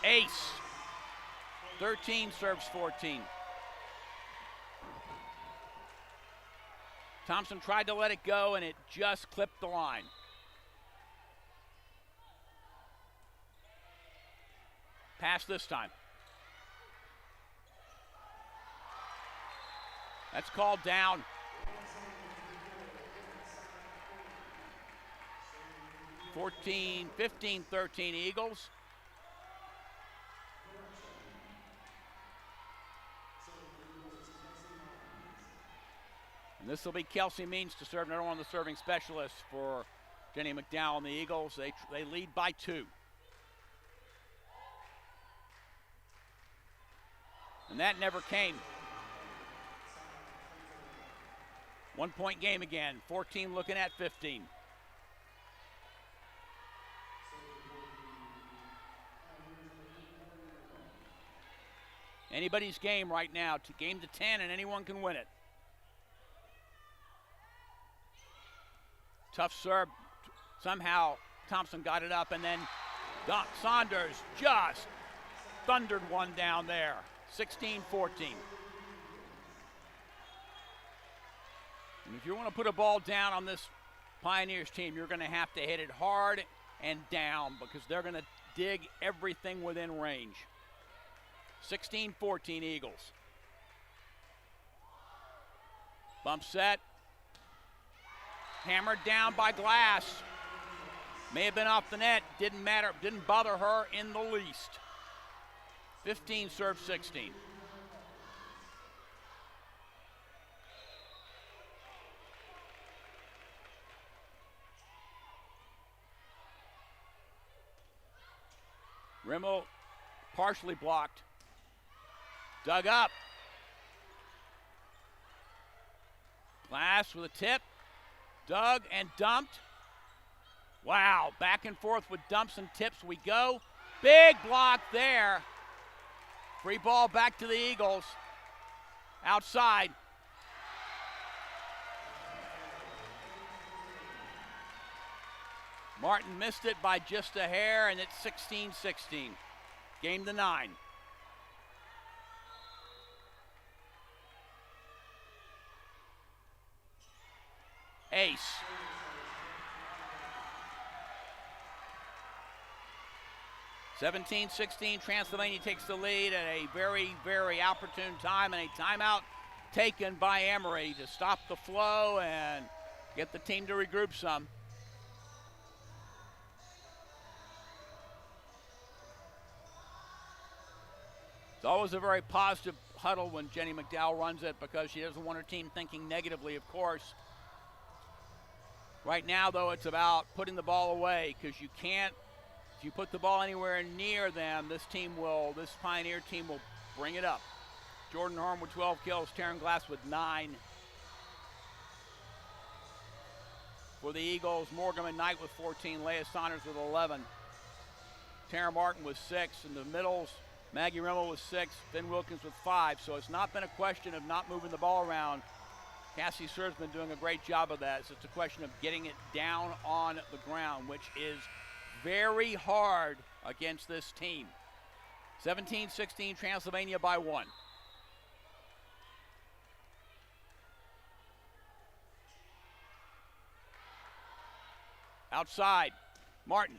Ace. 13 serves, 14. Thompson tried to let it go, and it just clipped the line. Pass this time. That's called down. (14, 15, 13 Eagles. And this will be Kelsey Means to serve, another one of the serving specialists for Jenny McDowell and the Eagles. They lead by 2. And that never came. 1-point game again. 14 looking at 15. Anybody's game right now. Game to 10, and anyone can win it. Tough serve. Somehow Thompson got it up, and then Saunders just thundered one down there. 16-14. And if you want to put a ball down on this Pioneers team, you're going to have to hit it hard and down because they're going to dig everything within range. 16-14 Eagles. Bump set. Hammered down by Glass. May have been off the net. Didn't matter. Didn't bother her in the least. 15 serve 16. Rimmel partially blocked. Dug up. Glass with a tip. Dug and dumped. Wow, back and forth with dumps and tips we go. Big block there. Free ball back to the Eagles. Outside. Martin missed it by just a hair, and it's 16-16. Game to 9. Ace. (17-16), Transylvania takes the lead at a very, very opportune time, and a timeout taken by Emory to stop the flow and get the team to regroup some. It's always a very positive huddle when Jenny McDowell runs it because she doesn't want her team thinking negatively, of course. Right now, though, it's about putting the ball away because you can't, if you put the ball anywhere near them, this Pioneer team will bring it up. Jordan Horn with 12 kills, Taryn Glass with 9. For the Eagles, Morgan McKnight with 14, Leah Saunders with 11. Tara Martin with 6. In the middles, Maggie Rimmel with 6, Finn Wilkins with 5. So it's not been a question of not moving the ball around. Cassie Sir's been doing a great job of that. So it's a question of getting it down on the ground, which is very hard against this team. 17-16, Transylvania by 1. Outside, Martin.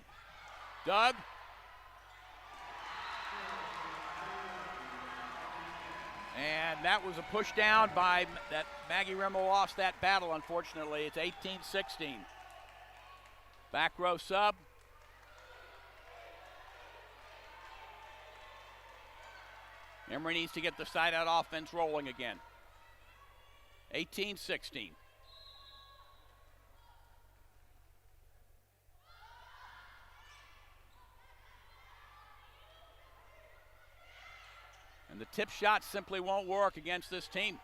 Doug. And that was a push down by that. Maggie Rimmel lost that battle, unfortunately. It's 18-16. Back row sub. Emory needs to get the side-out offense rolling again. 18-16. And the tip shot simply won't work against this team.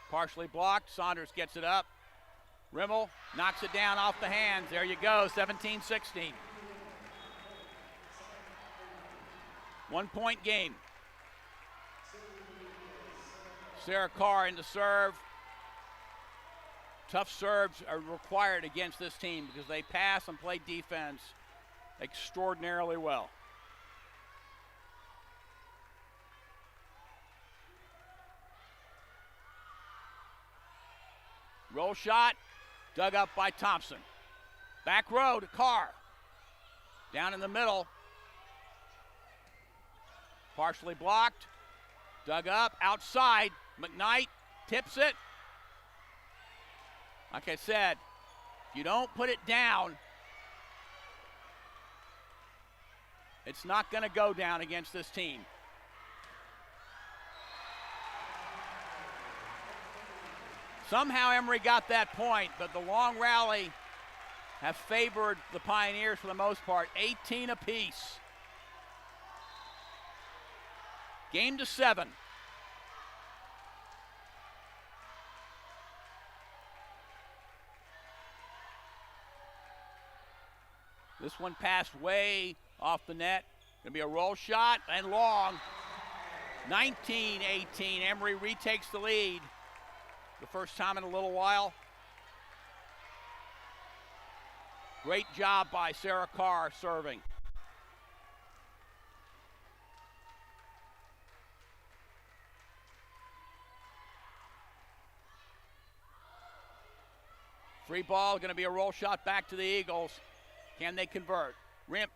Partially blocked. Saunders gets it up. Rimmel knocks it down off the hands. There you go, 17-16. 1-point game. Sarah Carr into serve. Tough serves are required against this team because they pass and play defense extraordinarily well. Roll shot, dug up by Thompson. Back row to Carr. Down in the middle. Partially blocked. Dug up, outside. McKnight tips it. Like I said, if you don't put it down, it's not going to go down against this team. Somehow Emory got that point, but the long rally have favored the Pioneers for the most part. 18 apiece. Game to 7. This one passed way off the net. Gonna be a roll shot and long. 19-18, Emory retakes the lead. The first time in a little while. Great job by Sarah Carr serving. Free ball, going to be a roll shot back to the Eagles. Can they convert? Rim.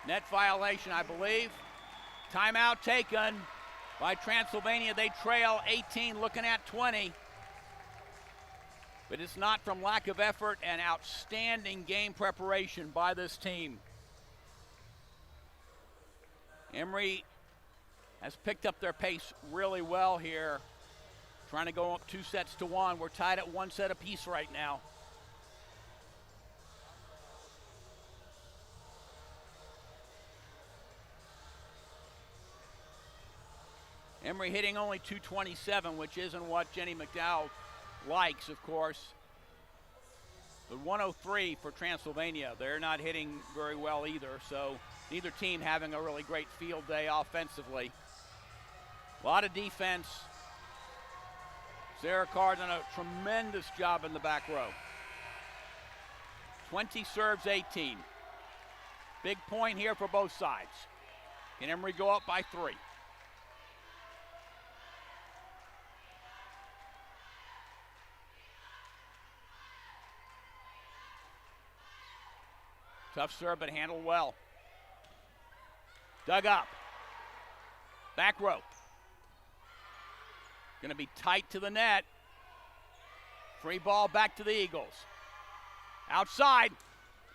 Net violation, I believe. Timeout taken by Transylvania. They trail 18, looking at 20. But it's not from lack of effort and outstanding game preparation by this team. Emory has picked up their pace really well here, trying to go up 2-1. We're tied at 1 set apiece right now. Emory hitting only .227, which isn't what Jenny McDowell likes, of course. But 103 for Transylvania. They're not hitting very well either, so neither team having a really great field day offensively. A lot of defense. Sarah Carr done a tremendous job in the back row. 20 serves 18. Big point here for both sides. Can Emory go up by 3? Tough serve, but handled well. Dug up. Back row. Going to be tight to the net. Free ball back to the Eagles. Outside.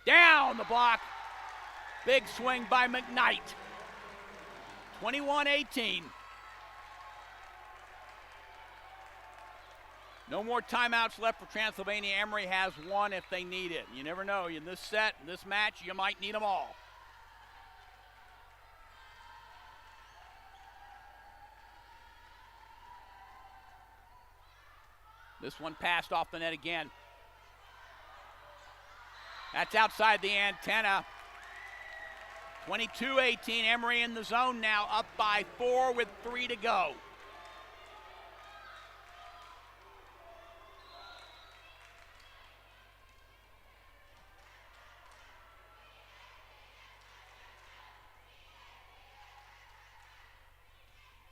Down the block. Big swing by McKnight. 21-18. No more timeouts left for Transylvania. Emory has 1 if they need it. You never know. In this set, in this match, you might need them all. This one passed off the net again. That's outside the antenna. 22-18. Emory in the zone now, up by 4 with 3 to go.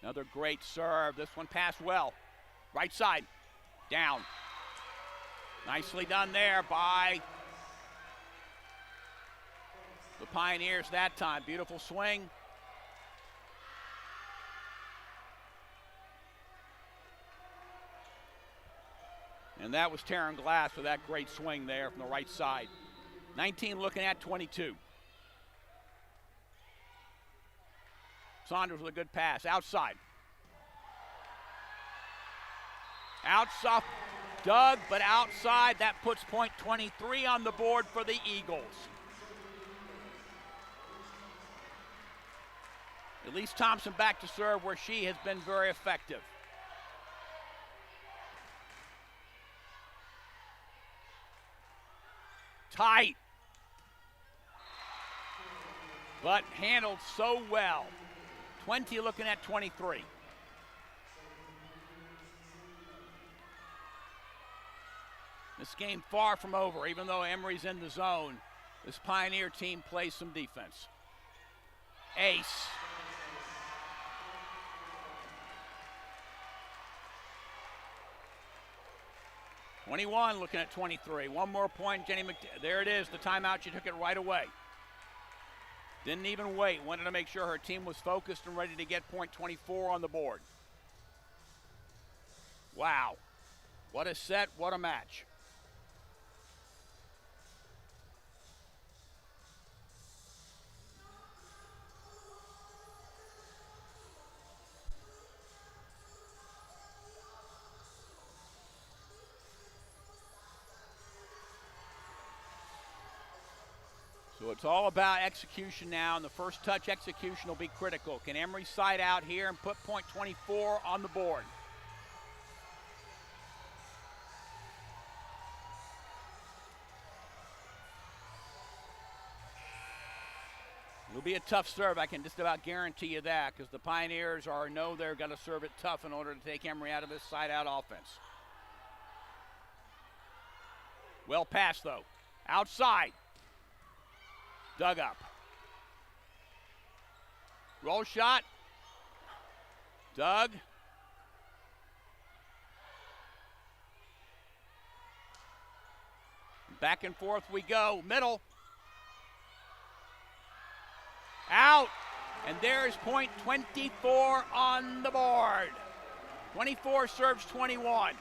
Another great serve. This one passed well. Right side. Down. Nicely done there by the Pioneers that time. Beautiful swing. And that was Taryn Glass with that great swing there from the right side. 19 looking at 22. Saunders with a good pass. Outside. Outside. Dug, but outside. That puts point 23 on the board for the Eagles. Elise Thompson back to serve, where she has been very effective. Tight. But handled so well. 20 looking at 23. This game far from over, even though Emory's in the zone. This Pioneer team plays some defense. Ace. .21 looking at 23. One more point, Jenny McDowell. There it is, the timeout. She took it right away. Didn't even wait. Wanted to make sure her team was focused and ready to get point 24 on the board. Wow. What a set, what a match. So it's all about execution now, and the first touch execution will be critical. Can Emory side out here and put point 24 on the board? It'll be a tough serve, I can just about guarantee you that, because the Pioneers know they're going to serve it tough in order to take Emory out of this side-out offense. Well passed, though. Outside. Dug up. Roll shot. Dug. Back and forth we go. Middle. Out. And there's point 24 on the board. 24 serves 21.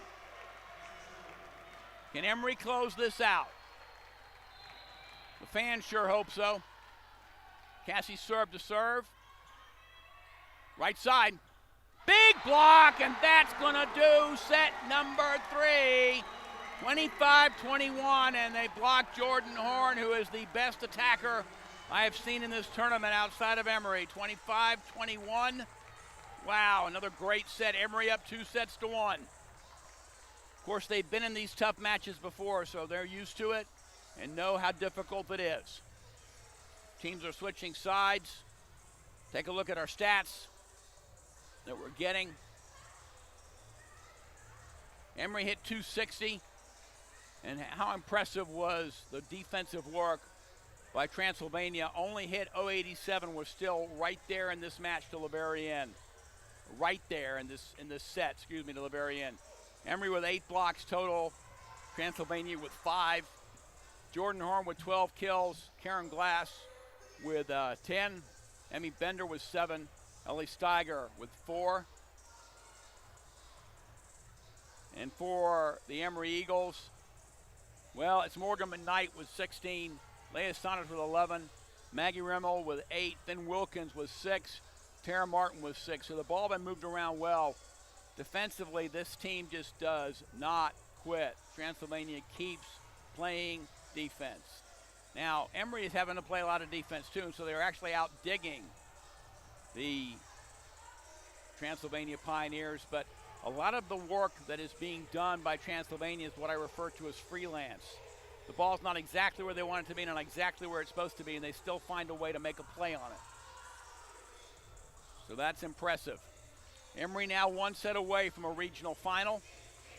Can Emory close this out? The fans sure hope so. Cassie serve to serve. Right side. Big block, and that's going to do set number 3. 25-21, and they block Jordan Horn, who is the best attacker I have seen in this tournament outside of Emory. 25-21. Wow, another great set. Emory up 2-1. Of course, they've been in these tough matches before, so they're used to it and know how difficult it is. Teams are switching sides. Take a look at our stats that we're getting. Emory hit 260. And how impressive was the defensive work by Transylvania. Only hit 087, was still right there in this match till the very end. Right there in this set, till the very end. Emory with 8 blocks total. Transylvania with 5. Jordan Horn with 12 kills. Karen Glass with 10. Emmy Bender with 7. Ellie Steiger with 4. And for the Emory Eagles, well, it's Morgan McKnight with 16. Leah Saunders with 11. Maggie Rimmel with 8. Finn Wilkins with 6. Tara Martin with 6. So the ball been moved around well. Defensively, this team just does not quit. Transylvania keeps playing defense. Now, Emory is having to play a lot of defense too, so they're actually out digging the Transylvania Pioneers, but a lot of the work that is being done by Transylvania is what I refer to as freelance. The ball's not exactly where they want it to be, not exactly where it's supposed to be, and they still find a way to make a play on it. So that's impressive. Emory now 1 set away from a regional final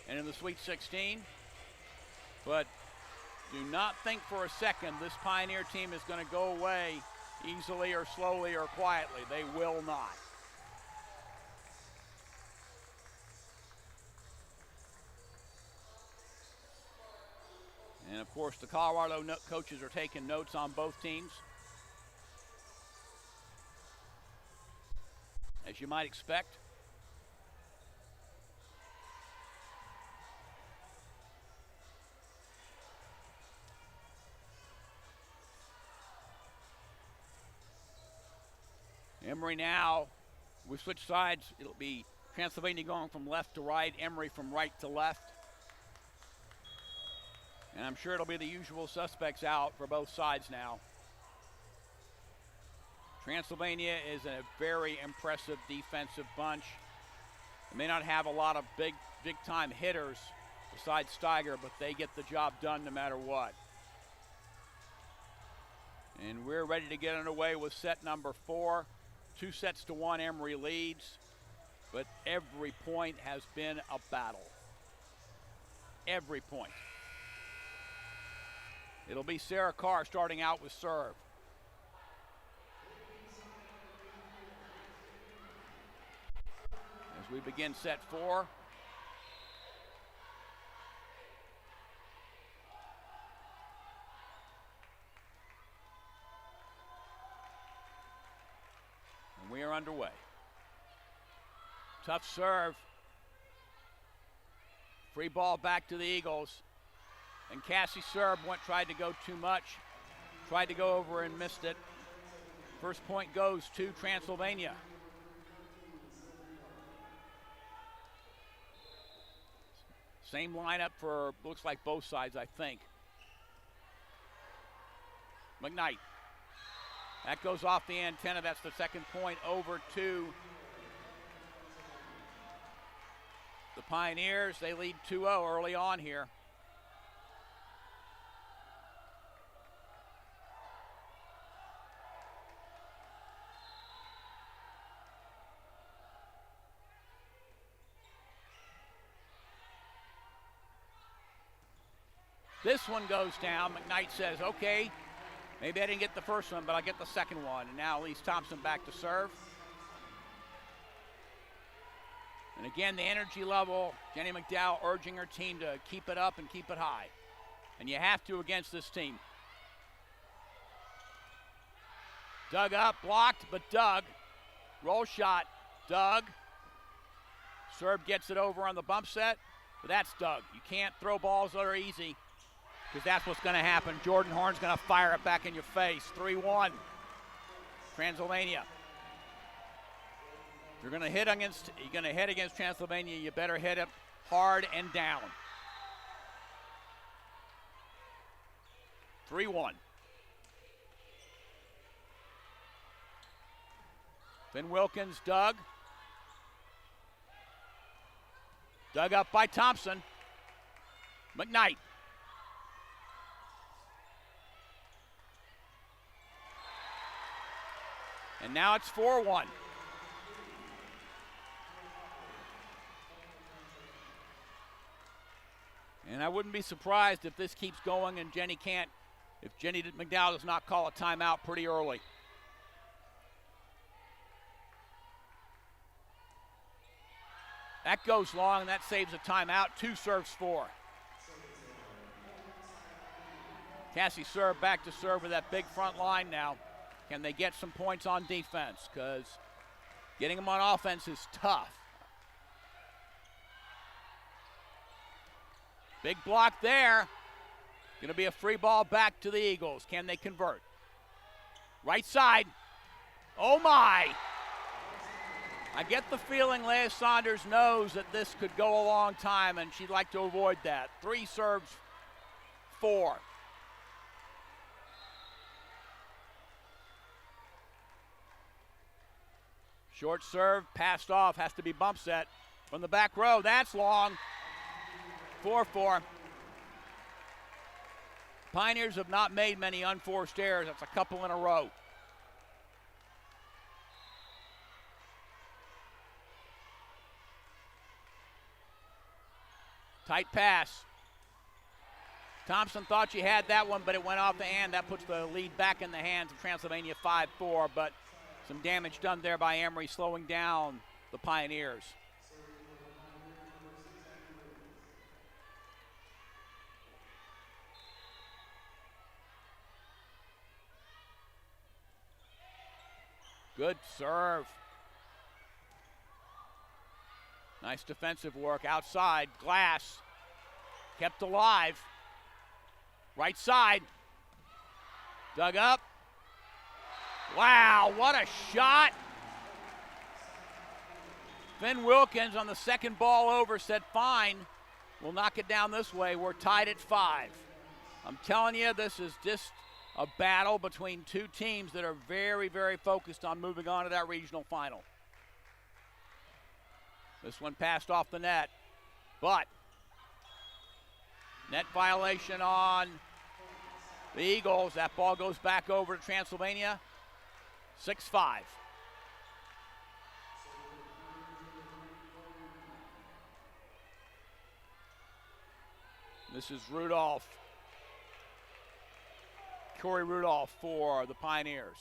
and in the Sweet 16. But do not think for a second this Pioneer team is going to go away easily or slowly or quietly. They will not. And of course, the Colorado coaches are taking notes on both teams, as you might expect. Emory now, we switch sides. It'll be Transylvania going from left to right, Emory from right to left. And I'm sure it'll be the usual suspects out for both sides now. Transylvania is a very impressive defensive bunch. They may not have a lot of big-time hitters besides Steiger, but they get the job done no matter what. And we're ready to get underway with set number 4. 2-1, Emory leads, but every point has been a battle. Every point. It'll be Sarah Carr starting out with serve. As we begin set 4. And we are underway. Tough serve. Free ball back to the Eagles. And Cassie serve tried to go too much. Tried to go over and missed it. First point goes to Transylvania. Same lineup for, looks like both sides, I think. McKnight. That goes off the antenna. That's the second point over to the Pioneers. They lead 2-0 early on here. This one goes down. McKnight says, okay, maybe I didn't get the first one, but I'll get the second one. And now Elise Thompson back to serve. And again, the energy level, Jenny McDowell urging her team to keep it up and keep it high. And you have to against this team. Dug up, blocked, but dug. Roll shot, dug. Serb gets it over on the bump set, but that's dug. You can't throw balls that are easy because that's what's going to happen. Jordan Horn's going to fire it back in your face. 3-1, Transylvania. If you're going to hit against Transylvania, you better hit it hard and down. 3-1. Then Wilkins dug. Dug up by Thompson. McKnight. And now it's 4-1. And I wouldn't be surprised if this keeps going and Jenny McDowell does not call a timeout pretty early. That goes long, and that saves a timeout. 2 serves 4. Cassie Serb back to serve with that big front line now. Can they get some points on defense? Because getting them on offense is tough. Big block there. Going to be a free ball back to the Eagles. Can they convert? Right side. Oh, my. I get the feeling Leah Saunders knows that this could go a long time, and she'd like to avoid that. 3 serves, 4. Short serve, passed off, has to be bump set. From the back row, that's long. 4-4. Pioneers have not made many unforced errors. That's a couple in a row. Tight pass. Thompson thought she had that one, but it went off the hand. That puts the lead back in the hands of Transylvania 5-4, but some damage done there by Emory, slowing down the Pioneers. Good serve. Nice defensive work outside. Glass kept alive. Right side. Dug up. Wow, what a shot. Finn Wilkins on the second ball over said, fine, we'll knock it down this way. We're tied at 5. I'm telling you, this is just a battle between 2 teams that are very, very focused on moving on to that regional final. This one passed off the net, but net violation on the Eagles. That ball goes back over to Transylvania. 6-5. This is Rudolph. Corey Rudolph for the Pioneers.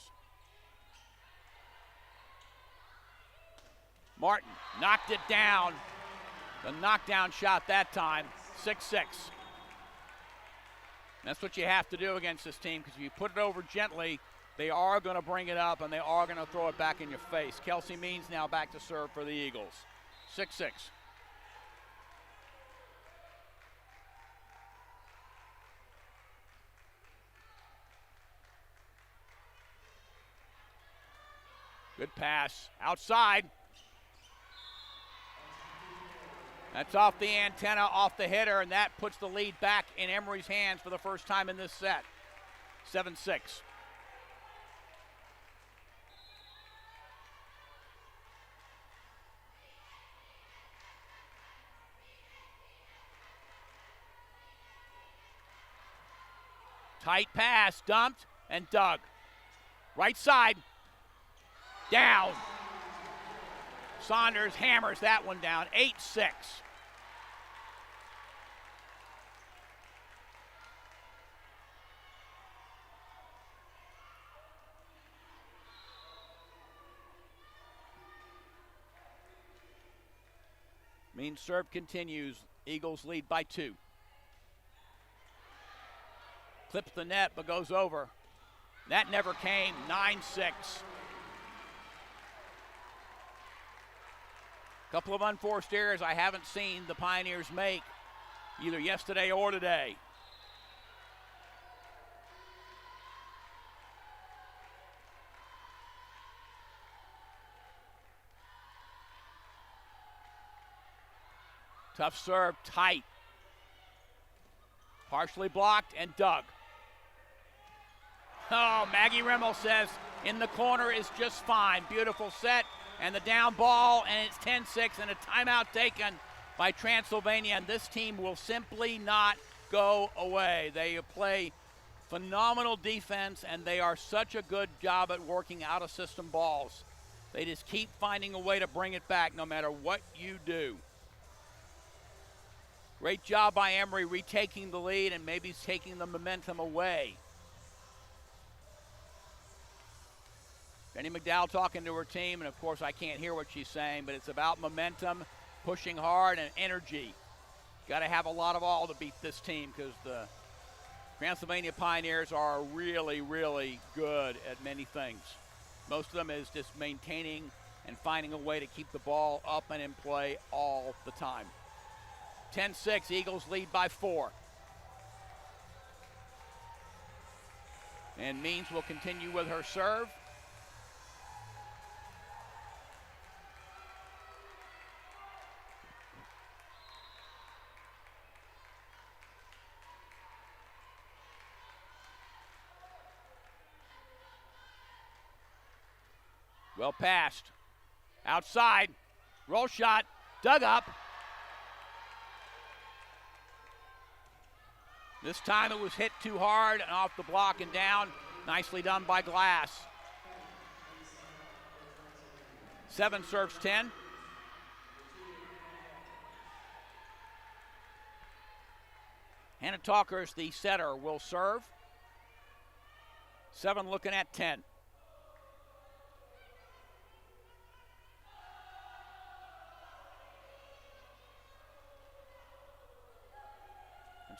Martin knocked it down. The knockdown shot that time. 6-6. That's what you have to do against this team, because if you put it over gently, they are going to bring it up and they are going to throw it back in your face. Kelsey Means now back to serve for the Eagles. 6-6. Good pass. Outside. That's off the antenna, off the hitter, and that puts the lead back in Emory's hands for the first time in this set. 7-6. Tight pass, dumped and dug. Right side. Down. Saunders hammers that one down. 8-6. Means serve continues. Eagles lead by 2. Clips the net but goes over. That never came. 9-6. Couple of unforced errors I haven't seen the Pioneers make either yesterday or today. Tough serve, tight. Partially blocked and dug. Oh, Maggie Rimmel says in the corner is just fine. Beautiful set and the down ball, and it's 10-6 and a timeout taken by Transylvania, and this team will simply not go away. They play phenomenal defense, and they are such a good job at working out of system balls. They just keep finding a way to bring it back no matter what you do. Great job by Emory retaking the lead and maybe taking the momentum away. Benny McDowell talking to her team, and of course I can't hear what she's saying, but it's about momentum, pushing hard, and energy. Got to have a lot of all to beat this team because the Transylvania Pioneers are really, really good at many things. Most of them is just maintaining and finding a way to keep the ball up and in play all the time. 10-6, Eagles lead by 4. And Means will continue with her serve. Well passed. Outside. Roll shot. Dug up. This time it was hit too hard and off the block and down. Nicely done by Glass. 7 serves 10. Hannah Talkers, the setter, will serve. 7 looking at 10.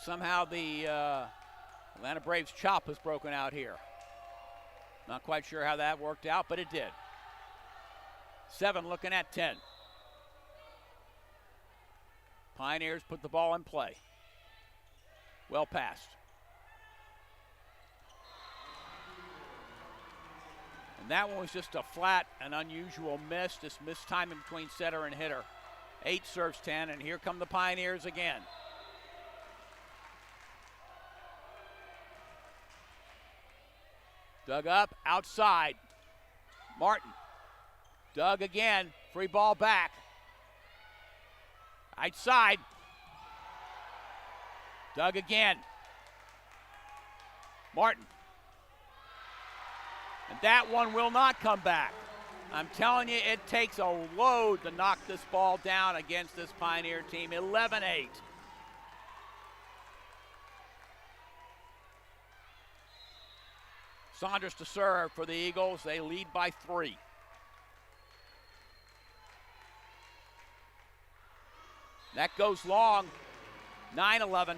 Somehow the Atlanta Braves chop has broken out here. Not quite sure how that worked out, but it did. 7 looking at 10. Pioneers put the ball in play. Well passed. And that one was just a flat and unusual miss, just mistiming between setter and hitter. 8 serves 10, and here come the Pioneers again. Dug up, outside. Martin. Dug again, free ball back. Outside. Dug again. Martin. And that one will not come back. I'm telling you, it takes a load to knock this ball down against this Pioneer team. 11-8. Saunders to serve for the Eagles. They lead by 3. That goes long. 9-11.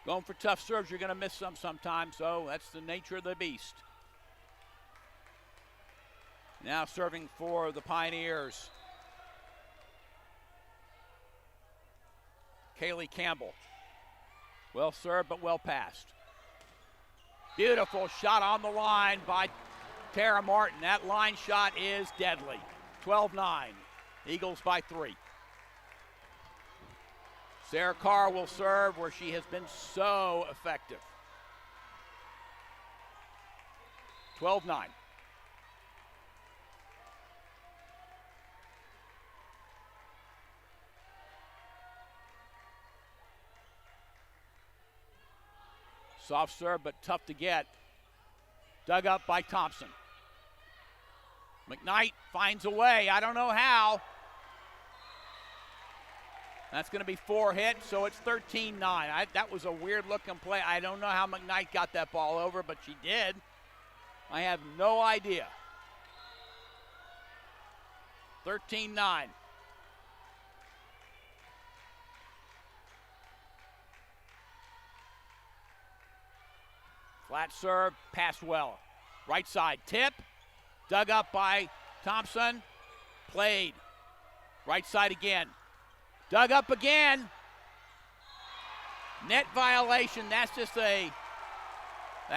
Going for tough serves, you're going to miss some sometimes, so that's the nature of the beast. Now serving for the Pioneers. Kaylee Campbell. Well served, but well passed. Beautiful shot on the line by Tara Martin. That line shot is deadly. 12-9. Eagles by 3. Sarah Carr will serve where she has been so effective. 12-9. Soft serve, but tough to get. Dug up by Thompson. McKnight finds a way. I don't know how. That's going to be 4 hits, so it's 13-9. That was a weird-looking play. I don't know how McKnight got that ball over, but she did. I have no idea. 13-9. Flat serve, passed well. Right side, tip. Dug up by Thompson. Played. Right side again. Dug up again. Net violation. That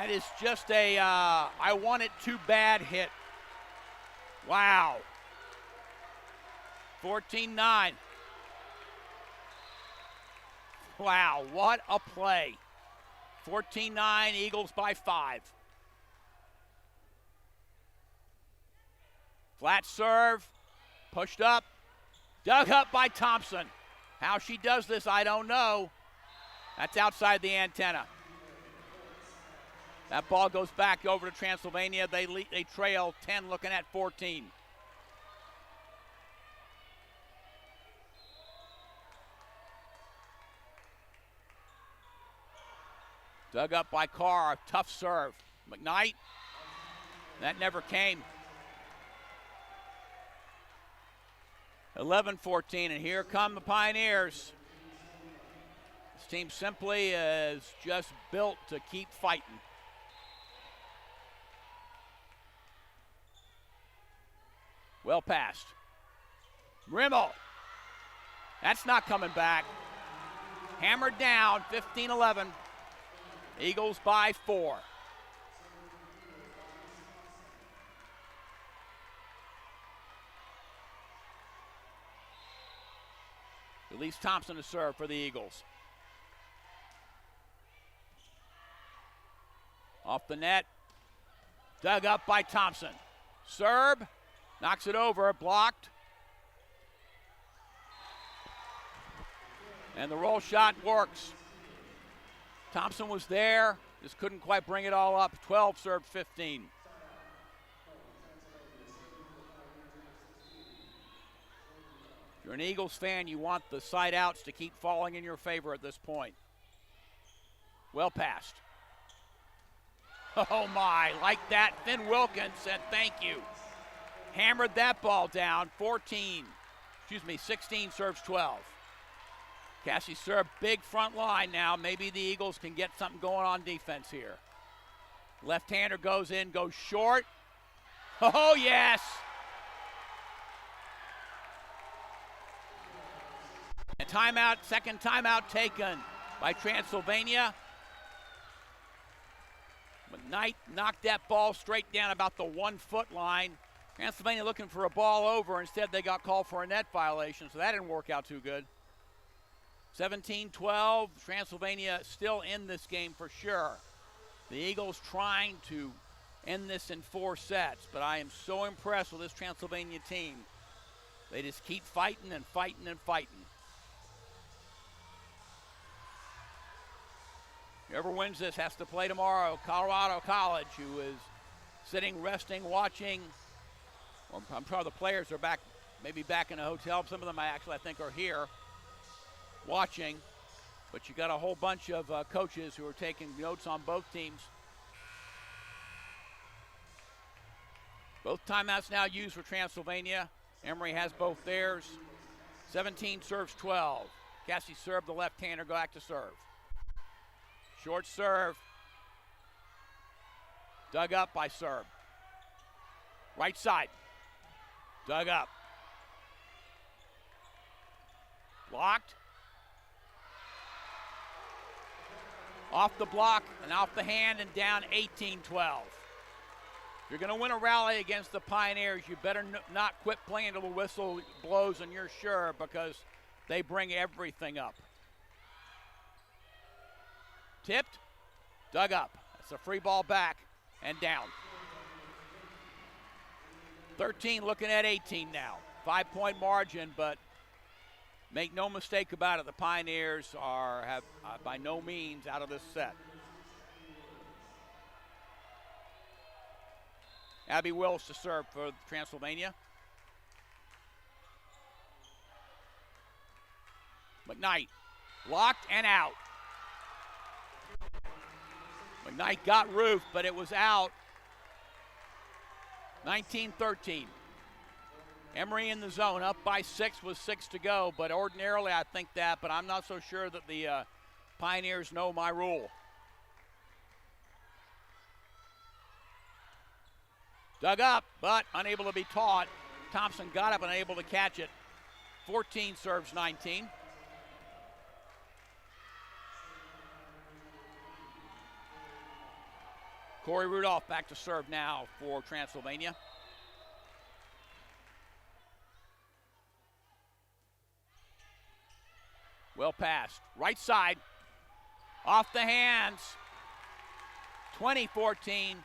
is just a I want it too bad hit. Wow. 14-9. Wow, what a play. 14-9, Eagles by 5. Flat serve, pushed up, dug up by Thompson. How she does this, I don't know. That's outside the antenna. That ball goes back over to Transylvania. They trail 10, looking at 14. Dug up by Carr, tough serve. McKnight, that never came. 11-14, and here come the Pioneers. This team simply is just built to keep fighting. Well passed. Rimmel. That's not coming back. Hammered down, 15-11. Eagles by 4. Release Thompson to serve for the Eagles. Off the net. Dug up by Thompson. Serve. Knocks it over. Blocked. And the roll shot works. Thompson was there. Just couldn't quite bring it all up. 12 served 15. If you're an Eagles fan, you want the side outs to keep falling in your favor at this point. Well passed. Oh my, like that. Finn Wilkins said thank you. Hammered that ball down. 16 serves 12. Cassie serve, big front line now. Maybe the Eagles can get something going on defense here. Left-hander goes in, goes short. Oh, yes. And timeout, second timeout taken by Transylvania. McKnight knocked that ball straight down about the 1 foot line. Transylvania looking for a ball over. Instead, they got called for a net violation, so that didn't work out too good. 17-12, Transylvania still in this game for sure. The Eagles trying to end this in 4 sets, but I am so impressed with this Transylvania team. They just keep fighting and fighting and fighting. Whoever wins this has to play tomorrow. Colorado College, who is sitting, resting, watching. Well, I'm sure the players are back, maybe back in a hotel. Some of them I think are here watching. But you got a whole bunch of coaches who are taking notes on both teams. Both timeouts now used for Transylvania. Emory has both theirs. 17 serves 12. Cassie served the left-hander, go back to serve. Short serve. Dug up by serve. Right side. Dug up. Blocked. Off the block and off the hand and down 18-12. If you're going to win a rally against the Pioneers, you better not quit playing till the whistle blows and you're sure, because they bring everything up. Tipped, dug up. That's a free ball back and down. 13 looking at 18 now. 5-point margin, but make no mistake about it, the Pioneers have by no means out of this set. Abby Wills to serve for Transylvania. McKnight locked and out. McKnight got roof, but it was out. 19-13. Emory in the zone, up by 6 with 6 to go, but ordinarily I think that, but I'm not so sure that the Pioneers know my rule. Dug up, but unable to be taught. Thompson got up and unable to catch it. 14 serves 19. Corey Rudolph back to serve now for Transylvania. Well passed. Right side. Off the hands. 20-14.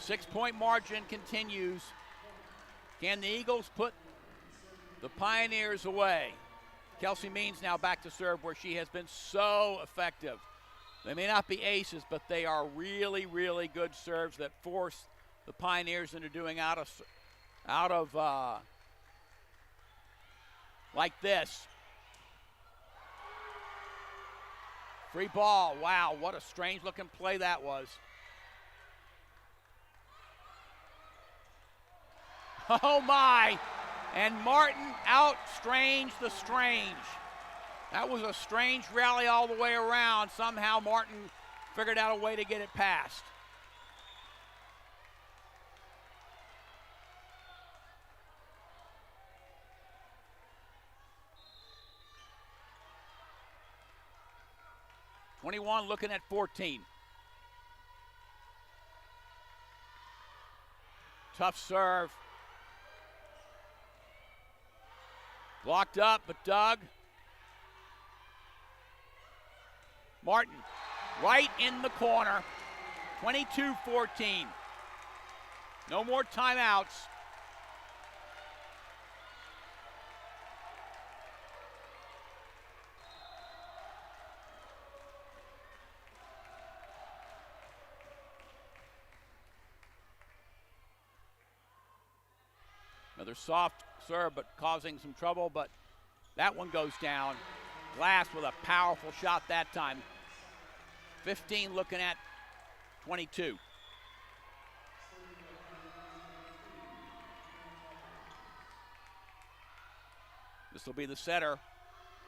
6-point margin continues. Can the Eagles put the Pioneers away? Kelsey Means now back to serve where she has been so effective. They may not be aces, but they are really, really good serves that force the Pioneers into doing out of like this. Free ball. Wow, what a strange looking play that was. Oh my, and Martin outstranged the strange. That was a strange rally all the way around. Somehow Martin figured out a way to get it past. (21) looking at 14. Tough serve. Blocked up, but dug. Martin, right in the corner. 22-14. No more timeouts. Another soft serve, but causing some trouble, but that one goes down. Glass with a powerful shot that time. 15 looking at 22. This will be the setter.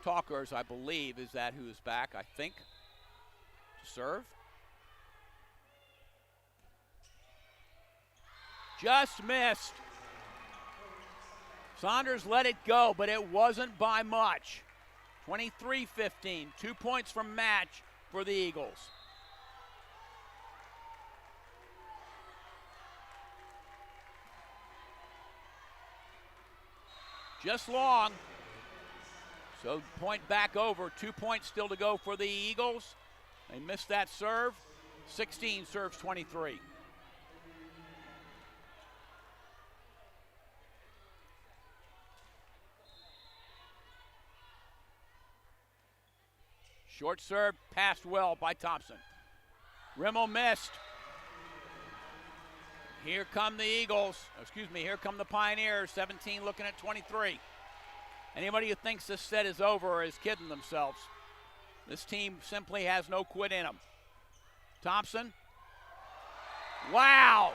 Talkers, I believe, is that who is back, I think, to serve. Just missed. Saunders let it go, but it wasn't by much. 23-15, 2 points from match for the Eagles. Just long. So point back over, 2 points still to go for the Eagles. They missed that serve. 16 serves 23. Short serve, passed well by Thompson. Rimmel missed. Here come the Eagles. Here come the Pioneers. 17 looking at 23. Anybody who thinks this set is over is kidding themselves. This team simply has no quit in them. Thompson. Wow.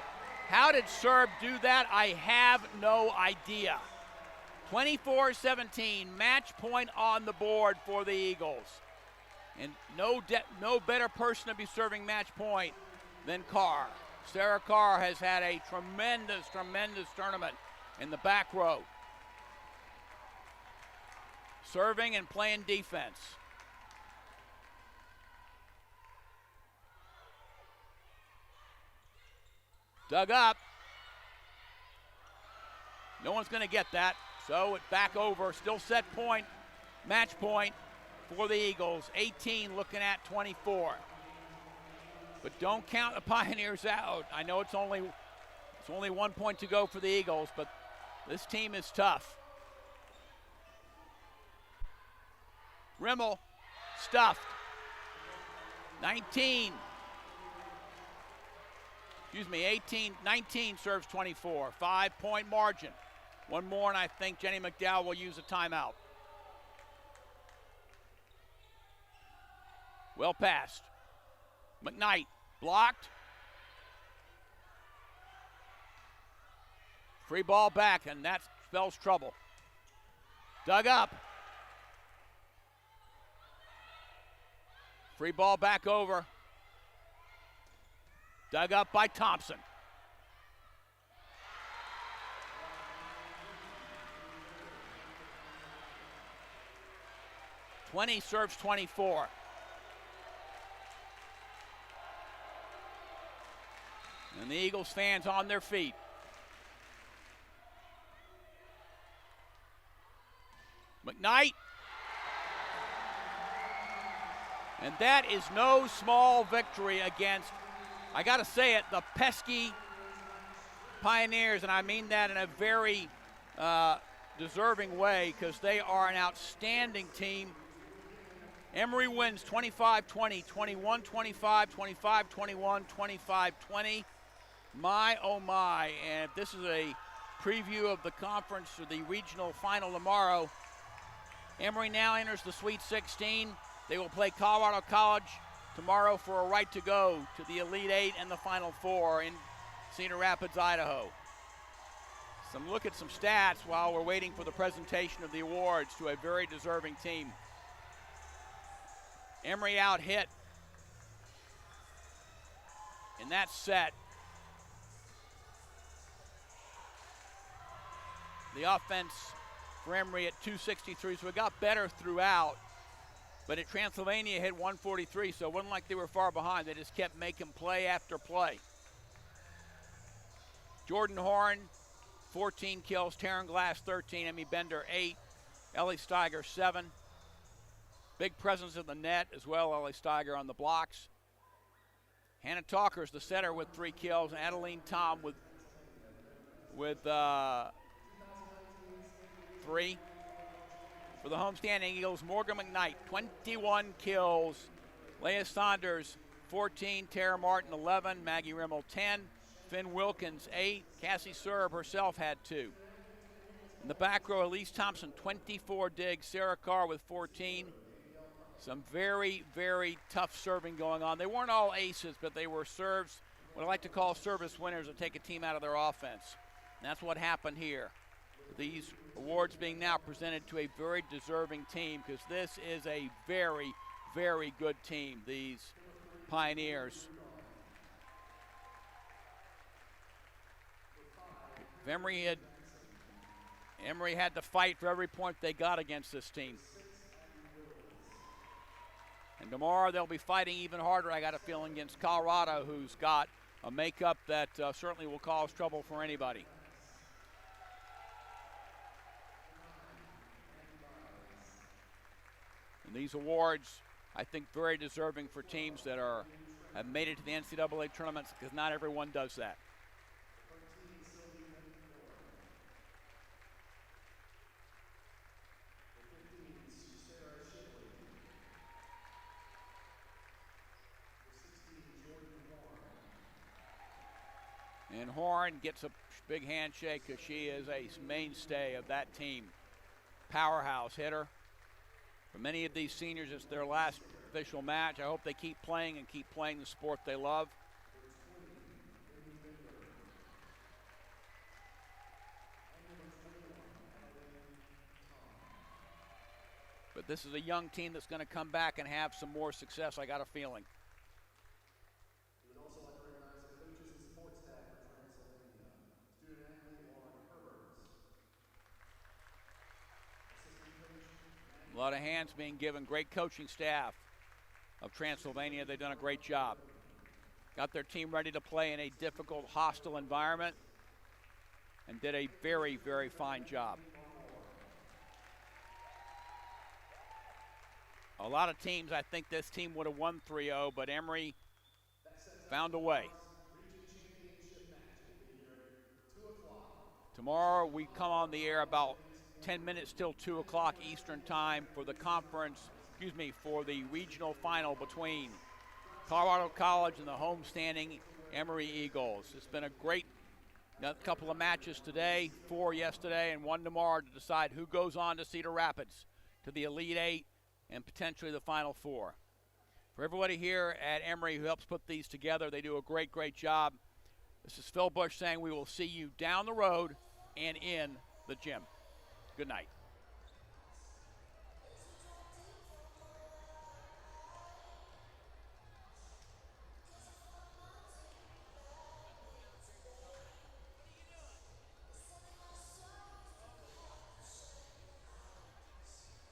How did serve do that? I have no idea. 24-17, match point on the board for the Eagles. And no better person to be serving match point than Carr. Sarah Carr has had a tremendous tournament in the back row. Serving and playing defense. Dug up. No one's going to get that. So it back over. Still set point. Match point for the Eagles. 18 looking at 24. But don't count the Pioneers out. I know it's only 1 point to go for the Eagles, but this team is tough. Rimmel stuffed. 19 serves 24. 5-point margin. One more, and I think Jenny McDowell will use a timeout. Well passed. McKnight blocked. Free ball back, and that spells trouble. Dug up. Free ball back over. Dug up by Thompson. 20 serves 24. And the Eagles fans on their feet. McKnight. And that is no small victory against, I got to say it, the pesky Pioneers, and I mean that in a very deserving way because they are an outstanding team. Emory wins 25-20, 21-25, 25-21, 25-20. My, oh my, and this is a preview of the conference or the regional final tomorrow. Emory now enters the Sweet 16. They will play Colorado College tomorrow for a right to go to the Elite Eight and the Final Four in Cedar Rapids, Idaho. Some look at some stats while we're waiting for the presentation of the awards to a very deserving team. Emory out hit in that set. The offense for Emory at 263, so it got better throughout. But at Transylvania hit 143, so it wasn't like they were far behind. They just kept making play after play. Jordan Horn, 14 kills. Taryn Glass, 13. Emmy Bender, 8. Ellie Steiger, 7. Big presence in the net as well. Ellie Steiger on the blocks. Hannah Talker's the setter with 3 kills. And Adeline Tom with 3. For the homestanding Eagles, Morgan McKnight, 21 kills. Leah Saunders, 14. Tara Martin, 11. Maggie Rimmel, 10. Finn Wilkins, 8. Cassie Serb herself had 2. In the back row, Elise Thompson, 24 digs. Sarah Carr with 14. Some very, very tough serving going on. They weren't all aces, but they were serves, what I like to call service winners that take a team out of their offense. And that's what happened here. These awards being now presented to a very deserving team because this is a very, very good team, these Pioneers. Emory had to fight for every point they got against this team. And tomorrow they'll be fighting even harder, I got a feeling, against Colorado, who's got a makeup that certainly will cause trouble for anybody. And these awards, I think, very deserving for teams that have made it to the NCAA tournaments because not everyone does that. And Horn gets a big handshake because she is a mainstay of that team. Powerhouse hitter. For many of these seniors, it's their last official match. I hope they keep playing and keep playing the sport they love. But this is a young team that's going to come back and have some more success, I got a feeling. We would also like to recognize the coaches and support staff for Transylvania. Student athlete Lauren Herbert. Assistant coach. A lot of hands being given. Great coaching staff of Transylvania. They've done a great job. Got their team ready to play in a difficult, hostile environment and did a very, very fine job. A lot of teams, I think this team would have won 3-0, but Emory found a way. Tomorrow we come on the air about 10 minutes till 2 o'clock Eastern time for the for the regional final between Colorado College and the homestanding Emory Eagles. It's been a great couple of matches today, 4 yesterday and 1 tomorrow to decide who goes on to Cedar Rapids to the Elite Eight and potentially the Final Four. For everybody here at Emory who helps put these together, they do a great, great job. This is Phil Bush saying we will see you down the road and in the gym. Good night.